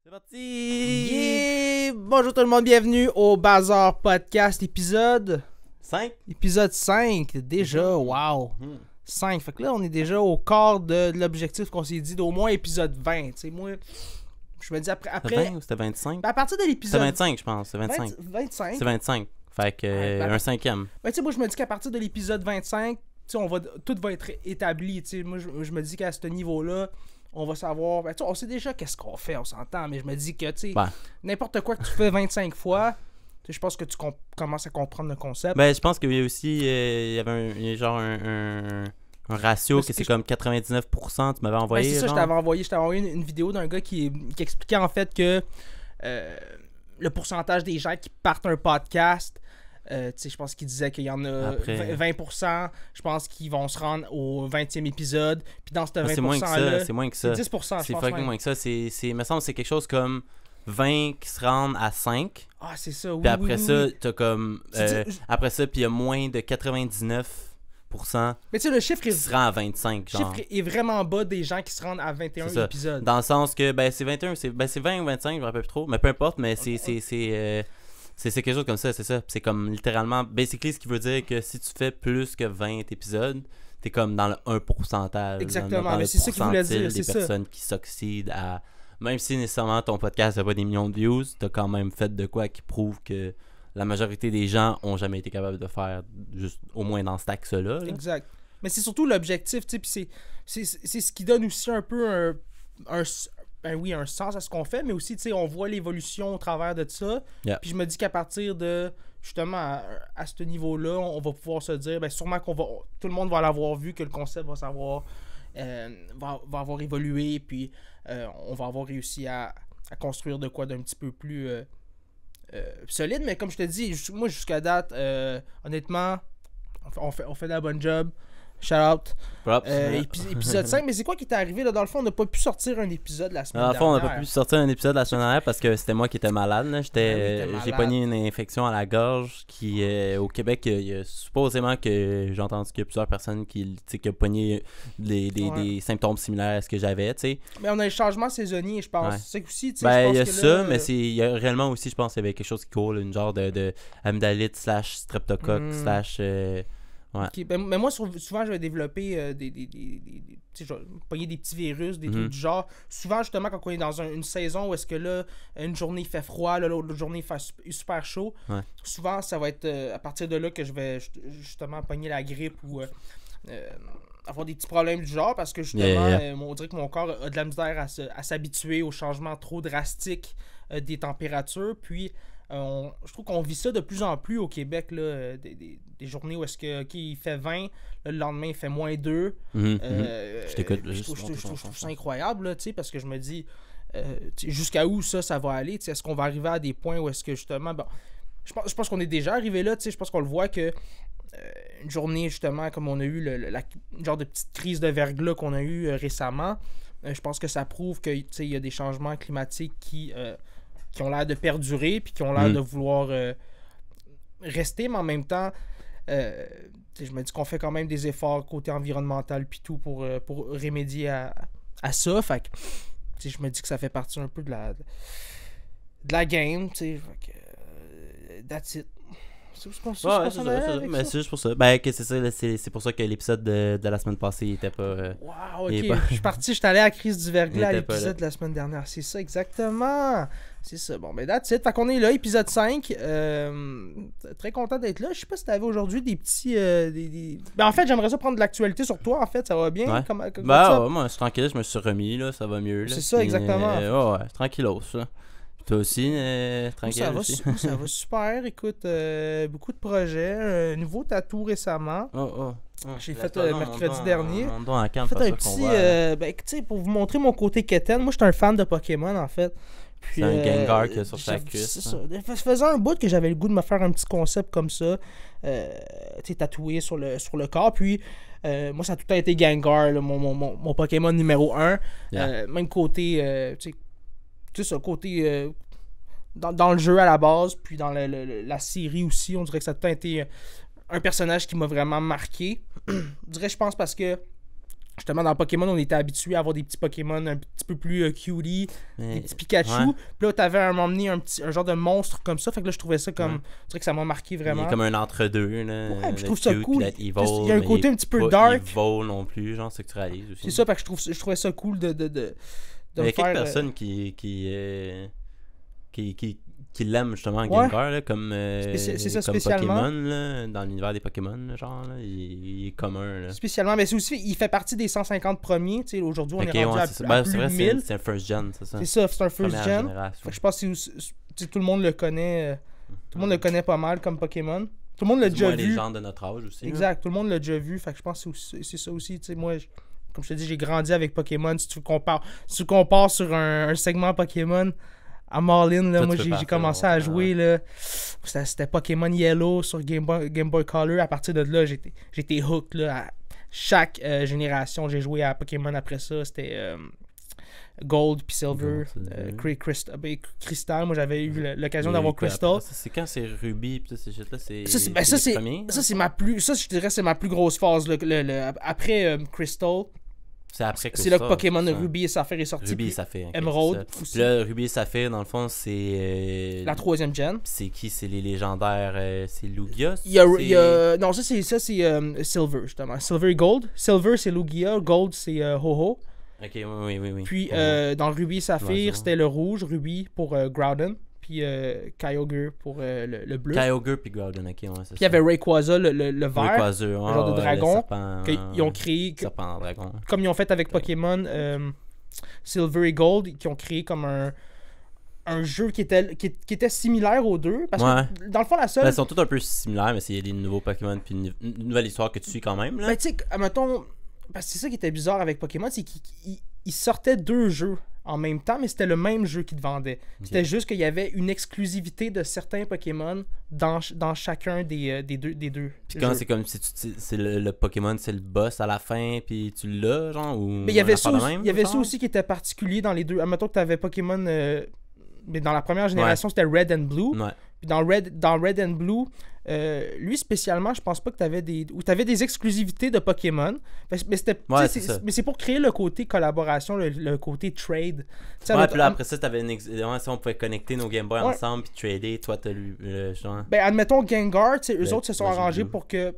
C'est parti! Yeah! Bonjour tout le monde, bienvenue au Bazar Podcast, épisode 5? Épisode 5, déjà, wow! 5, fait que là on est déjà au quart de l'objectif qu'on s'est dit d'au moins épisode 20, tu sais, moi, je me dis après... C'était 20 ou c'était 25? Ben, à partir de l'épisode... C'était 25, je pense, c'est 25. 25? C'est 25, fait que un cinquième. Ben, tu sais, moi je me dis qu'à partir de l'épisode 25, tu sais, tout va être établi, tu sais, moi je me dis qu'à ce niveau-là, on va savoir, ben, on sait déjà qu'est-ce qu'on fait, on s'entend, mais je me dis que, tu sais, n'importe quoi que tu fais 25 fois, je pense que tu commences à comprendre le concept. Ben, je pense qu'il y a aussi, il y avait un ratio que c'est comme 99%, tu m'avais envoyé. Ben, c'est ça, je t'avais envoyé une vidéo d'un gars qui expliquait en fait que le pourcentage des gens qui partent un podcast, je pense qu'il disait qu'il y en a 20%, je pense qu'ils vont se rendre au 20e épisode, puis dans ce 20%-là... C'est moins que ça. C'est 10%, je pense. C'est fucking moins que ça. Il me semble que c'est quelque chose comme 20 qui se rendent à 5. Ah, c'est ça, oui. Puis après ça, oui. t'as comme... après ça, puis il y a moins de 99%. Mais tu sais, le chiffre qui se rend à 25, genre. Le chiffre est vraiment bas des gens qui se rendent à 21 épisodes. Dans le sens que, ben, c'est 21, c'est 20 ou 25, je me rappelle plus trop, mais peu importe, mais c'est quelque chose comme ça, c'est ça. C'est comme littéralement, basically, ce qui veut dire que si tu fais plus que 20 épisodes, t'es comme dans le 1%. Exactement, mais c'est ça qu'il voulait dire, c'est ça. Des personnes qui s'oxydent à... Même si nécessairement ton podcast n'a pas des millions de views, t'as quand même fait de quoi qui prouve que la majorité des gens ont jamais été capables de faire, juste au moins dans cet axe-là. Exact. Mais c'est surtout l'objectif, tu sais, puis c'est ce qui donne aussi un peu un sens à ce qu'on fait, mais aussi, tu sais, on voit l'évolution au travers de ça. Yeah. Puis je me dis qu'à partir de, justement, à ce niveau-là, on va pouvoir se dire, ben sûrement tout le monde va l'avoir vu, que le concept va savoir, va avoir évolué, puis on va avoir réussi à construire de quoi d'un petit peu plus solide. Mais comme je te dis, moi, jusqu'à date, honnêtement, on fait de la bonne job. Shout out. Épisode 5, mais c'est quoi qui t'est arrivé là? Dans le fond, on n'a pas pu sortir un épisode la semaine dernière. Dans le fond, on n'a pas pu sortir un épisode la semaine dernière parce que c'était moi qui étais malade. Là. J'ai pogné une infection à la gorge qui, au Québec, il y a supposément que j'ai entendu qu'il y a plusieurs personnes qui ont pogné des symptômes similaires à ce que j'avais. T'sais. Mais on a les changements saisonniers, je pense. Ouais. C'est aussi, ben, il y a ça, mais il y a réellement aussi, je pense qu'il y avait quelque chose qui court, une genre de amygdalite / streptocoque / ouais. Okay. Ben, mais moi, souvent, je vais développer je vais pogner des petits virus, des trucs du genre. Souvent, justement, quand on est dans une saison où est-ce que là, une journée il fait froid, l'autre journée il fait super chaud, souvent, ça va être à partir de là que je vais justement pogner la grippe ou avoir des petits problèmes du genre parce que justement, on dirait que mon corps a de la misère à s'habituer aux changements trop drastiques des températures. Puis, je trouve qu'on vit ça de plus en plus au Québec, là, des journées où est-ce que il fait 20, là, le lendemain il fait moins 2. Je t'écoute. Je trouve ça incroyable, là, parce que je me dis jusqu'à où ça va aller. Est-ce qu'on va arriver à des points où est-ce que justement, bon, je pense qu'on est déjà arrivé là, je pense qu'on le voit que une journée justement comme on a eu le genre de petite crise de verglas qu'on a eu récemment, je pense que ça prouve qu'il y a des changements climatiques qui ont l'air de perdurer puis qui ont l'air de vouloir rester, mais en même temps je me dis qu'on fait quand même des efforts côté environnemental puis tout pour remédier à ça. Fait que je me dis que ça fait partie un peu de la game, that's it. C'est juste pour ça. Ben, c'est ça, c'est pour ça que l'épisode de la semaine passée, il était pas... Wow, ok. Je suis allé à la crise du verglas à l'épisode de la semaine dernière. C'est ça, exactement. C'est ça. Bon, ben, that's it. Fait qu'on est là, épisode 5. Très content d'être là. Je sais pas si t'avais aujourd'hui des petits... Ben, en fait, j'aimerais ça prendre de l'actualité sur toi, en fait. Ça va bien? Ouais. Moi, je suis tranquille. Je me suis remis, là. Ça va mieux, là. C'est ça, exactement. Ouais, tranquillos, ça. Toi aussi, tranquille aussi. Ça va super. Écoute, beaucoup de projets. Un nouveau tatou récemment. J'ai fait mercredi dernier. J'ai fait un petit... pour vous montrer mon côté quétaine, moi, je suis un fan de Pokémon, en fait. C'est un Gengar qui est sur sa cuisse. C'est ça. Ça faisait un bout que j'avais le goût de me faire un petit concept comme ça. Tatoué sur le corps. Puis, moi, ça a tout le temps été Gengar, là, mon Pokémon numéro 1. Même côté... tu sais, ce côté dans le jeu à la base, puis dans la série aussi, on dirait que ça a tout le temps été un personnage qui m'a vraiment marqué. Je dirais, je pense, parce que Justement, dans Pokémon, on était habitué à avoir des petits Pokémon un petit peu plus cutie, des petits Pikachu. Ouais. Puis là, t'avais à un moment donné un genre de monstre comme ça. Fait que là, je trouvais ça comme. Je dirais que ça m'a marqué vraiment. Il est comme un entre-deux, là. Ouais, puis je trouve ça cool. Il Il y a un côté un petit peu dark. Evil non plus, genre, c'est que tu réalises aussi. C'est ça, fait que je trouvais ça cool de il y a me faire. quelques personnes qui l'aiment justement Gengar, là, comme, c'est ça, comme spécialement. Pokémon, là, dans l'univers des Pokémon, là, genre, là, il est commun. Là. Spécialement, mais c'est aussi, il fait partie des 150 premiers. Aujourd'hui, on est rendu à c'est plus vrai, de 1000. c'est un first gen, c'est ça. C'est ça, c'est un first Première gen. génération. Fait que je pense que tout le monde le connaît. Tout le monde le connaît pas mal comme Pokémon. Tout le monde l'a déjà vu. les gens de notre âge aussi. Exact, là. tout le monde l'a déjà vu. Fait que je pense que c'est ça aussi. Moi, comme je te dis, j'ai grandi avec Pokémon. Si tu compares sur un segment Pokémon à Marlin, là, moi j'ai commencé à jouer. Là, c'était Pokémon Yellow sur Game Boy Color. À partir de là, j'étais hooked. Là, à chaque génération, j'ai joué à Pokémon après ça. C'était Gold puis Silver, Crystal. Moi j'avais eu l'occasion d'avoir Crystal. C'est quand c'est Ruby puis ces shit là, c'est ça je dirais c'est ma plus grosse phase après Crystal. C'est après c'est là que Pokémon Ruby et Saphir est sorti. Ruby et Saphir. Emerald aussi. Puis là, Ruby et Saphir, dans le fond, c'est la 3e gen. C'est qui? C'est les légendaires. C'est Lugia? Non, ça c'est Silver, justement. Silver et Gold. Silver, c'est Lugia. Gold, c'est Ho-Oh. Ok, oui. Puis dans Ruby et Saphir, c'était le rouge. Ruby pour Groudon. Puis Kyogre pour le bleu. Kyogre puis Groudon, ok, ouais, c'est ça. Puis il y avait Rayquaza, le vert, Rayquaza, le genre de dragon, serpent, qu'ils ont créé, serpent dragon. Comme ils ont fait avec Pokémon Silver et Gold, qui ont créé comme un jeu qui était similaire aux deux. Parce que dans le fond, la seule... Ils sont tous un peu similaires, mais c'est des nouveaux Pokémon puis une nouvelle histoire que tu suis quand même. Là. Ben tu sais, mettons... Parce que c'est ça qui était bizarre avec Pokémon, c'est qu'ils sortaient 2 jeux en même temps, mais c'était le même jeu qu'ils te vendaient. Okay. C'était juste qu'il y avait une exclusivité de certains Pokémon dans chacun des deux. Puis quand c'est comme si c'est le Pokémon, c'est le boss à la fin, puis tu l'as, genre, ou... Mais il y avait ça aussi qui était particulier dans les deux. Admettons que tu avais Pokémon... mais dans la première génération, c'était Red and Blue. Ouais. Puis dans Red and Blue, lui spécialement, je pense pas que t'avais des exclusivités de Pokémon. Mais c'était mais c'est pour créer le côté collaboration, le côté trade. Puis là après ça, t'avais si on pouvait connecter nos Game Boy ensemble puis trader, toi t'as le genre. Ben admettons Gengar, eux autres se sont arrangés pour que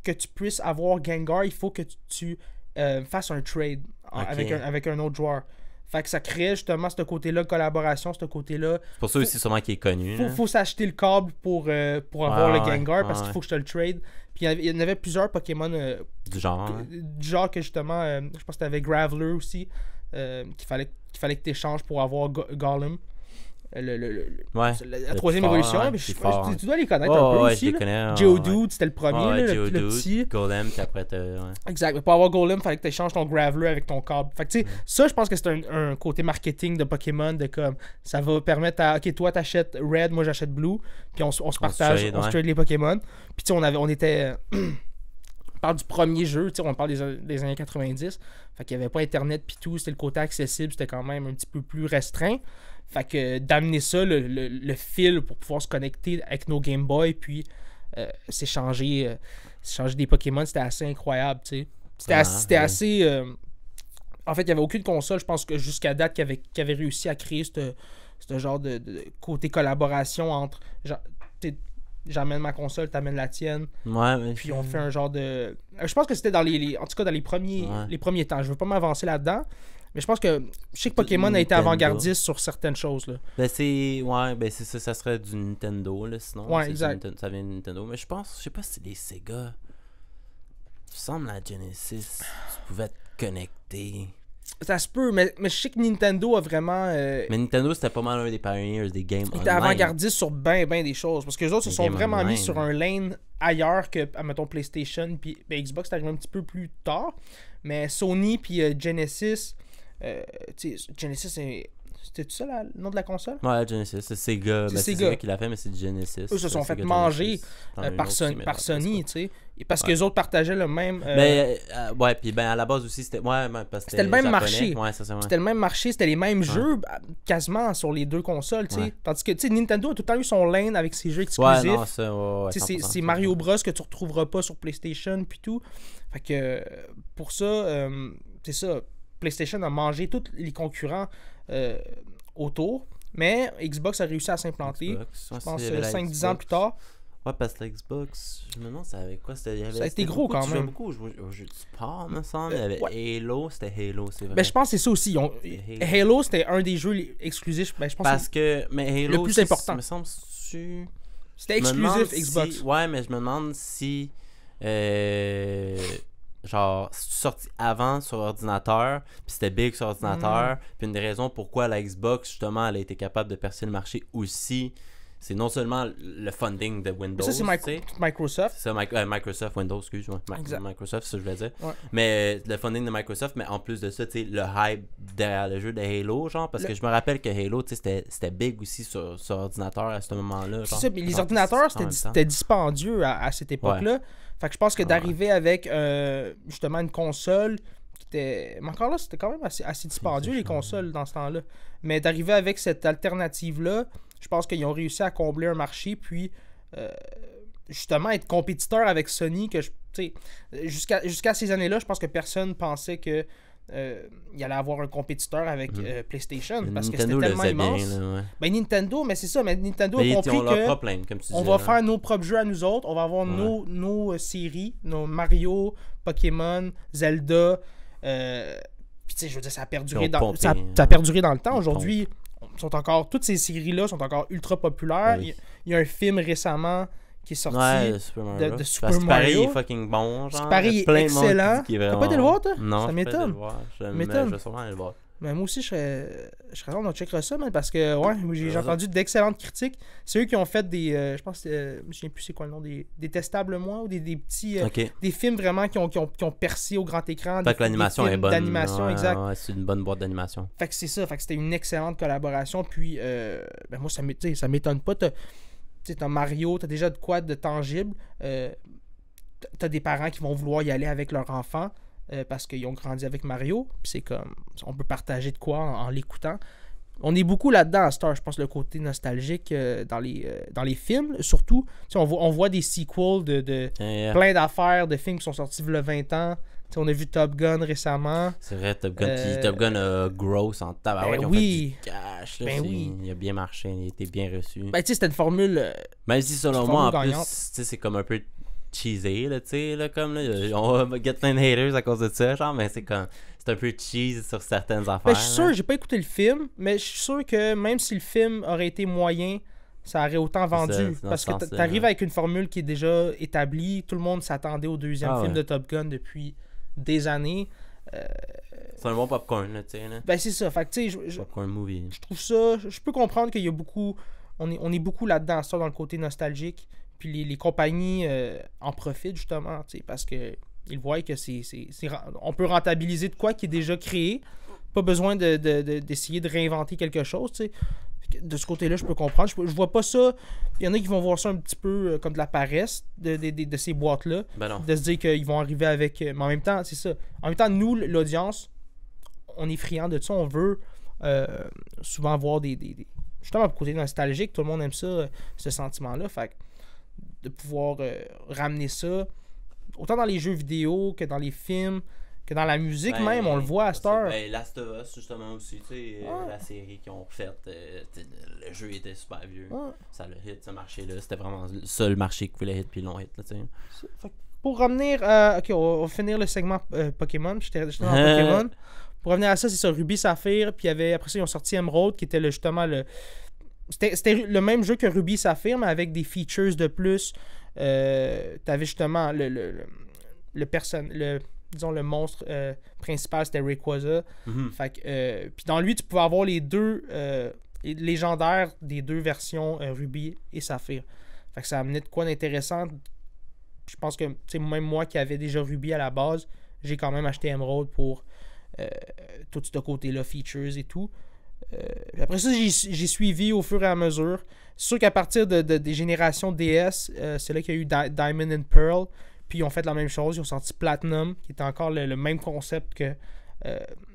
tu puisses avoir Gengar, il faut que tu fasses un trade avec un autre joueur. Fait que ça crée justement ce côté-là de collaboration, ce côté-là. C'est pour ça aussi sûrement qu'il est connu. Faut s'acheter le câble pour avoir le Gengar parce qu'il faut que je te le trade. Puis il y en avait plusieurs Pokémon du genre que justement, je pense que t'avais Graveler aussi, qu'il fallait que tu échanges pour avoir Golem. La 3e évolution, tu dois les connaître un peu aussi. Geodude, c'était le premier, le petit. Golem, puis après Exact, mais pour avoir Golem, il fallait que tu échanges ton Graveler avec ton câble. Fait que tu sais, ça, je pense que c'est un côté marketing de Pokémon, de comme, ça va permettre à, ok, toi t'achètes Red, moi j'achète Blue, puis on se partage, on se trade les Pokémon. Puis tu sais, on était... On parle du premier jeu, on parle des années 90, fait qu'il n'y avait pas Internet puis tout, c'était le côté accessible, c'était quand même un petit peu plus restreint. Fait que d'amener ça, le fil pour pouvoir se connecter avec nos Game Boy, puis s'échanger des Pokémon, c'était assez incroyable, tu sais. C'était assez... En fait, il n'y avait aucune console, je pense que jusqu'à date, qui avait réussi à créer ce genre de côté collaboration entre... J'amène ma console, t'amènes la tienne. Puis on fait un genre de... Je pense que c'était en tout cas dans les premiers temps. Je veux pas m'avancer là-dedans. Mais je pense que je sais que Pokémon a été avant-gardiste sur certaines choses. Là. C'est ça, ça serait du Nintendo, là, sinon. Ouais, exact. Ça vient de Nintendo. Mais je sais pas si c'est des Sega. Il me semble à Genesis, tu pouvais te connecter. Ça se peut, mais je sais que Nintendo a vraiment... Mais Nintendo, c'était pas mal un des pioneers des games online. Ils étaient avant-gardistes sur ben des choses. Parce que les autres se sont vraiment mis sur un lane ailleurs que, admettons, PlayStation. Puis Xbox, c'est arrivé un petit peu plus tard. Mais Sony puis Genesis... Genesis, c'était-tu ça le nom de la console? Ouais, Genesis, c'est Sega. C'est Sega qui l'a fait, mais c'est Genesis. Eux se sont fait manger par Sony, tu sais. Parce que les autres partageaient le même... puis à la base aussi, c'était... parce que c'était le même japonais. marché. C'était le même marché, c'était les mêmes jeux quasiment sur les deux consoles, tu sais. Tandis que, tu sais, Nintendo a tout le temps eu son lane avec ses jeux exclusifs. C'est Mario Bros que tu retrouveras pas sur PlayStation puis tout. Fait que, pour ça... c'est ça, PlayStation a mangé tous les concurrents autour, mais Xbox a réussi à s'implanter, je pense 5-10 ans plus tard. Ouais, parce que la Xbox, je me demande ça avait quoi, ça a été gros quand même. Beaucoup au jeu de sport, me semble. Il y avait Halo, c'était Halo, c'est vrai. Ben, je pense que c'est ça aussi. Halo, c'était un des jeux exclusifs, ben, je pense parce que mais Halo, le plus important. Me semble c'était exclusif Xbox. Ouais, mais je me demande si genre, c'est sorti avant sur ordinateur, puis c'était big sur ordinateur, puis une des raisons pourquoi la Xbox, justement, elle a été capable de percer le marché aussi, c'est non seulement le funding de Windows. Ça, c'est Microsoft. C'est ça, Microsoft, Windows, excuse-moi. Microsoft, c'est ça que je voulais dire. Ouais. Mais le funding de Microsoft, mais en plus de ça, tu sais, le hype derrière le jeu de Halo, genre, parce que je me rappelle que Halo, tu sais, c'était big aussi sur ordinateur à ce moment-là. C'est ça, mais les ordinateurs, c'était dispendieux à cette époque-là. Ouais. Fait que je pense que d'arriver avec justement une console qui était. Mais encore là, c'était quand même assez dispendieux les consoles dans ce temps-là. Mais d'arriver avec cette alternative-là, je pense qu'ils ont réussi à combler un marché, puis justement être compétiteur avec Sony, que jusqu'à ces années-là, je pense que personne pensait que il allait avoir un compétiteur avec PlayStation, parce Nintendo que c'était tellement immense. Bien, là, ouais. Ben Nintendo, mais c'est ça, mais Nintendo a compris que on va faire nos propres jeux à nous autres, on va avoir nos séries, nos Mario, Pokémon, Zelda, puis tu sais, je veux dire, ça a perduré dans le temps. Aujourd'hui, toutes ces séries-là sont encore ultra populaires. Oui. Il y a un film récemment qui est sorti de Super Mario. Pareil, il est fucking bon. Genre, pareil, il est excellent. T'as pas été le voir, toi? Non, ça m'étonne. Je vais sûrement aller le voir. Mais moi aussi, je serais on checkera ça, man, parce que j'ai entendu d'excellentes critiques. C'est eux qui ont fait des. Je pense je ne sais plus c'est quoi le nom, des testables moi, ou des petits. Des films vraiment qui ont percé au grand écran. Fait que l'animation est bonne. D'animation, exact. Ouais, c'est une bonne boîte d'animation. Fait que c'est ça. Fait que c'était une excellente collaboration. Puis, moi, ça m'étonne pas. T'as Mario, t'as déjà de quoi de tangible. T'as des parents qui vont vouloir y aller avec leur enfant. Parce qu'ils ont grandi avec Mario, puis c'est comme, on peut partager de quoi en l'écoutant. On est beaucoup là-dedans à Star, je pense, le côté nostalgique dans les films, surtout. On voit des sequels de plein d'affaires, de films qui sont sortis il y a 20 ans. T'sais, on a vu Top Gun récemment. C'est vrai, Top Gun a gross en tabarouette. Oui. Fait du cash, là, il a bien marché, il a été bien reçu. Ben, tu sais, c'était une formule. Même si, selon moi, en plus, c'est comme un peu cheesy, là, tu sais, là, comme, là, on va get plein de haters à cause de ça, genre, mais c'est un peu cheesy sur certaines affaires. Ben, je suis sûr, j'ai pas écouté le film, mais je suis sûr que même si le film aurait été moyen, ça aurait autant vendu. Parce que t'arrives avec une formule qui est déjà établie, tout le monde s'attendait au deuxième film de Top Gun depuis des années. C'est un bon popcorn, là, tu sais. Ben, c'est ça, fait que, tu sais, popcorn movie. Je trouve ça, je peux comprendre qu'il y a beaucoup, on est beaucoup là-dedans, ça, dans le côté nostalgique. Puis les compagnies en profitent justement, parce qu'ils voient que on peut rentabiliser de quoi qui est déjà créé. Pas besoin d'essayer de réinventer quelque chose. T'sais. De ce côté-là, je peux comprendre. Je vois pas ça. Il y en a qui vont voir ça un petit peu comme de la paresse de ces boîtes-là. Ben non. De se dire qu'ils vont arriver avec. Mais en même temps, c'est ça. En même temps, nous, l'audience, on est friands de ça. On veut souvent voir justement, pour côté nostalgique, tout le monde aime ça, ce sentiment-là. Fait que de pouvoir ramener ça autant dans les jeux vidéo que dans les films que dans la musique même, on le voit à Star. Last of Us justement aussi, tu sais, la série qu'ils ont faite, le jeu était super vieux, ça le hit, ce marché-là, c'était vraiment le seul marché qui voulait hit puis ils l'ont hit, là, tu sais. Pour revenir, ok, on va finir le segment Pokémon, j'étais dans Pokémon. Pour revenir à ça, c'est ça, Ruby Saphir, puis après ça ils ont sorti Emerald qui était justement le C'était le même jeu que Ruby Saphir, mais avec des features de plus. T'avais justement le monstre principal, c'était Rayquaza. Fait que, puis dans lui, tu pouvais avoir les deux légendaires des deux versions Ruby et Saphir. Fait que ça amenait de quoi d'intéressant. Je pense que même moi qui avais déjà Ruby à la base, j'ai quand même acheté Emerald pour tout ce côté-là, features et tout. Après ça, j'ai suivi au fur et à mesure. C'est sûr qu'à partir des générations DS, c'est là qu'il y a eu Diamond and Pearl. Puis ils ont fait la même chose. Ils ont sorti Platinum, qui était encore le même concept que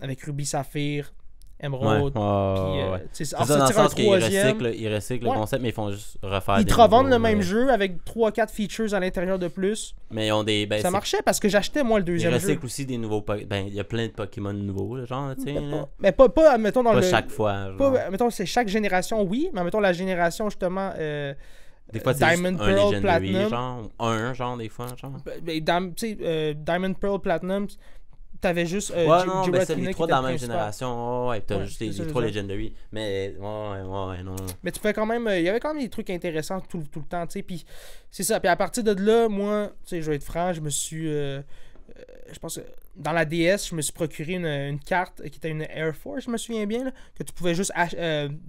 avec Ruby Saphir Emerald. Ouais. C'est ça dans le sens qu'ils recyclent le concept, mais ils font juste refaire ils te revendent le même jeu avec 3-4 features à l'intérieur de plus. Mais ils ont des... ça marchait parce que j'achetais moi le deuxième jeu. Ils recyclent aussi des nouveaux... Ben, il y a plein de Pokémon nouveaux, là, genre, tu sais. Mais pas mettons, dans pas le... chaque fois. Pas, mettons, c'est chaque génération, oui, mais mettons la génération, justement... des fois, c'est Diamond, un Pearl, Legendary, Platinum. genre, des fois, genre. Diamond, Pearl, Platinum... T'avais juste non, mais c'est les trois dans la même génération. T'as juste les trois Legendary. Mais, non. Mais tu fais quand même... Il y avait quand même des trucs intéressants tout le temps, tu sais. Puis, c'est ça. Puis, à partir de là, moi, tu sais, je vais être franc, je me suis... je pense que dans la DS, je me suis procuré une carte qui était une Air Force, je me souviens bien, là, que tu pouvais juste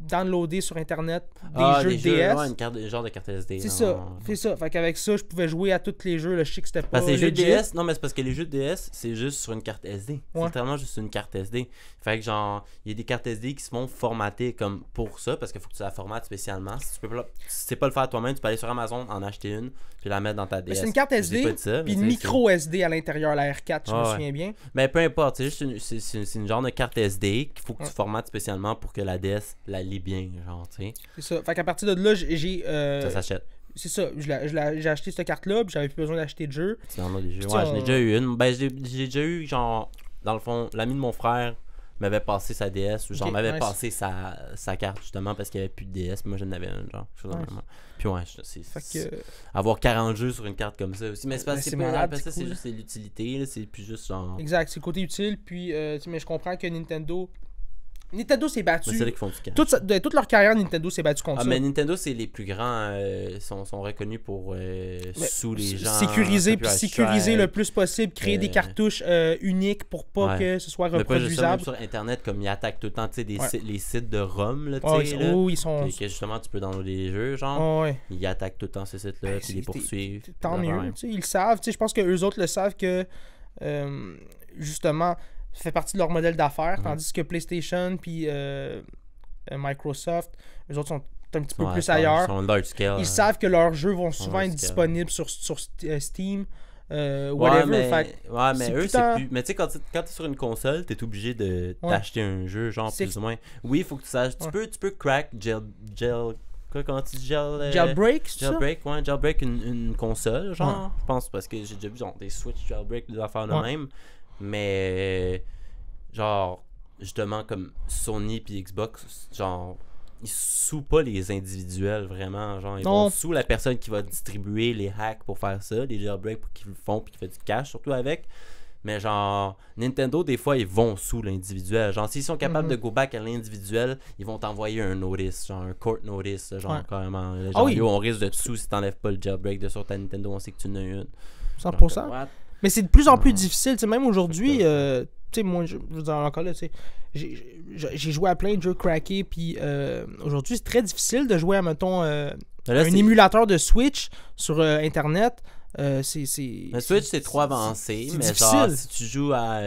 downloader sur Internet des jeux DS. Ouais, genre de carte SD. C'est ça. Fait qu'avec ça, je pouvais jouer à tous les jeux. Là, je sais que c'était pas parce que les jeux DS, non, mais c'est parce que les jeux DS, c'est juste sur une carte SD. C'est vraiment juste une carte SD. Fait que genre, il y a des cartes SD qui se font formater comme pour ça, parce qu'il faut que tu la formates spécialement. Si tu sais pas le faire toi-même, tu peux aller sur Amazon, en acheter une, puis la mettre dans ta DS. Mais c'est une carte SD, puis une micro SD à l'intérieur, la R4, je me souviens bien. Mais peu importe, c'est juste une genre de carte SD qu'il faut que tu formates spécialement pour que la DS la lit bien, genre, tu sais. C'est ça. Fait qu'à partir de là, j'ai... ça s'achète. C'est ça. J'ai acheté cette carte-là, puis j'avais plus besoin d'acheter de jeu. Tu en as des jeux. Ouais, j'en ai déjà eu une. Ben, j'ai déjà eu, genre, dans le fond, l'ami de mon frère m'avait passé sa DS, ou genre m'avait passé sa carte, justement, parce qu'il n'y avait plus de DS. Moi, j'en avais une, genre, quelque chose de même. Puis ouais, c'est avoir 40 jeux sur une carte comme ça aussi. Mais c'est pas malade, parce que c'est juste l'utilité, là, c'est plus juste genre... Exact, c'est le côté utile, puis mais je comprends que Nintendo s'est battu. Mais c'est là qu'ils font du cash. Toute leur carrière, Nintendo s'est battu contre ça. Mais Nintendo, c'est les plus grands, sont reconnus pour sous les gens. Sécuriser le plus possible, créer des cartouches uniques pour pas que ce soit reproduisable. Mais pas juste sur Internet, comme ils attaquent tout le temps, tu sais, les sites de ROM, là, tu sais, ils sont... que justement, tu peux downloader les jeux, genre. Ils attaquent tout le temps ces sites-là, puis les poursuivent. Tant mieux, tu sais, ils le savent. Tu sais, je pense qu'eux autres le savent que, justement... Ça fait partie de leur modèle d'affaires, tandis que PlayStation puis Microsoft, eux autres sont un petit peu plus ailleurs. Ils sont large scale. Ils savent que leurs jeux vont souvent être disponibles sur Steam, whatever. Mais eux, c'est plus... Mais tu sais, quand t'es sur une console, t'es obligé d'acheter un jeu, genre, plus ou moins. Oui, il faut que tu saches. Tu peux crack comment tu dis Jailbreak, c'est ça? Jailbreak une console, genre. Je pense, parce que j'ai déjà vu genre, des Switch Jailbreak, des affaires de même. Mais genre justement comme Sony puis Xbox, genre ils sous pas les individuels vraiment, genre ils vont sous la personne qui va distribuer les hacks pour faire ça, les jailbreaks pour qu'ils le font puis qui fait du cash surtout avec. Mais genre Nintendo des fois ils vont sous l'individuel, genre s'ils sont capables de go back à l'individuel, ils vont t'envoyer un notice, genre un court notice, genre carrément, genre on risque de te sous si t'enlèves pas le jailbreak de sur ta Nintendo, on sait que tu en as une 100%. Mais c'est de plus en plus difficile. T'sais, même aujourd'hui, tu sais, moi, je veux dire, encore là, j'ai joué à plein de jeux crackés, puis aujourd'hui, c'est très difficile de jouer à, mettons, un émulateur de Switch sur Internet. Le Switch, c'est trop avancé, mais difficile. Genre, si tu joues à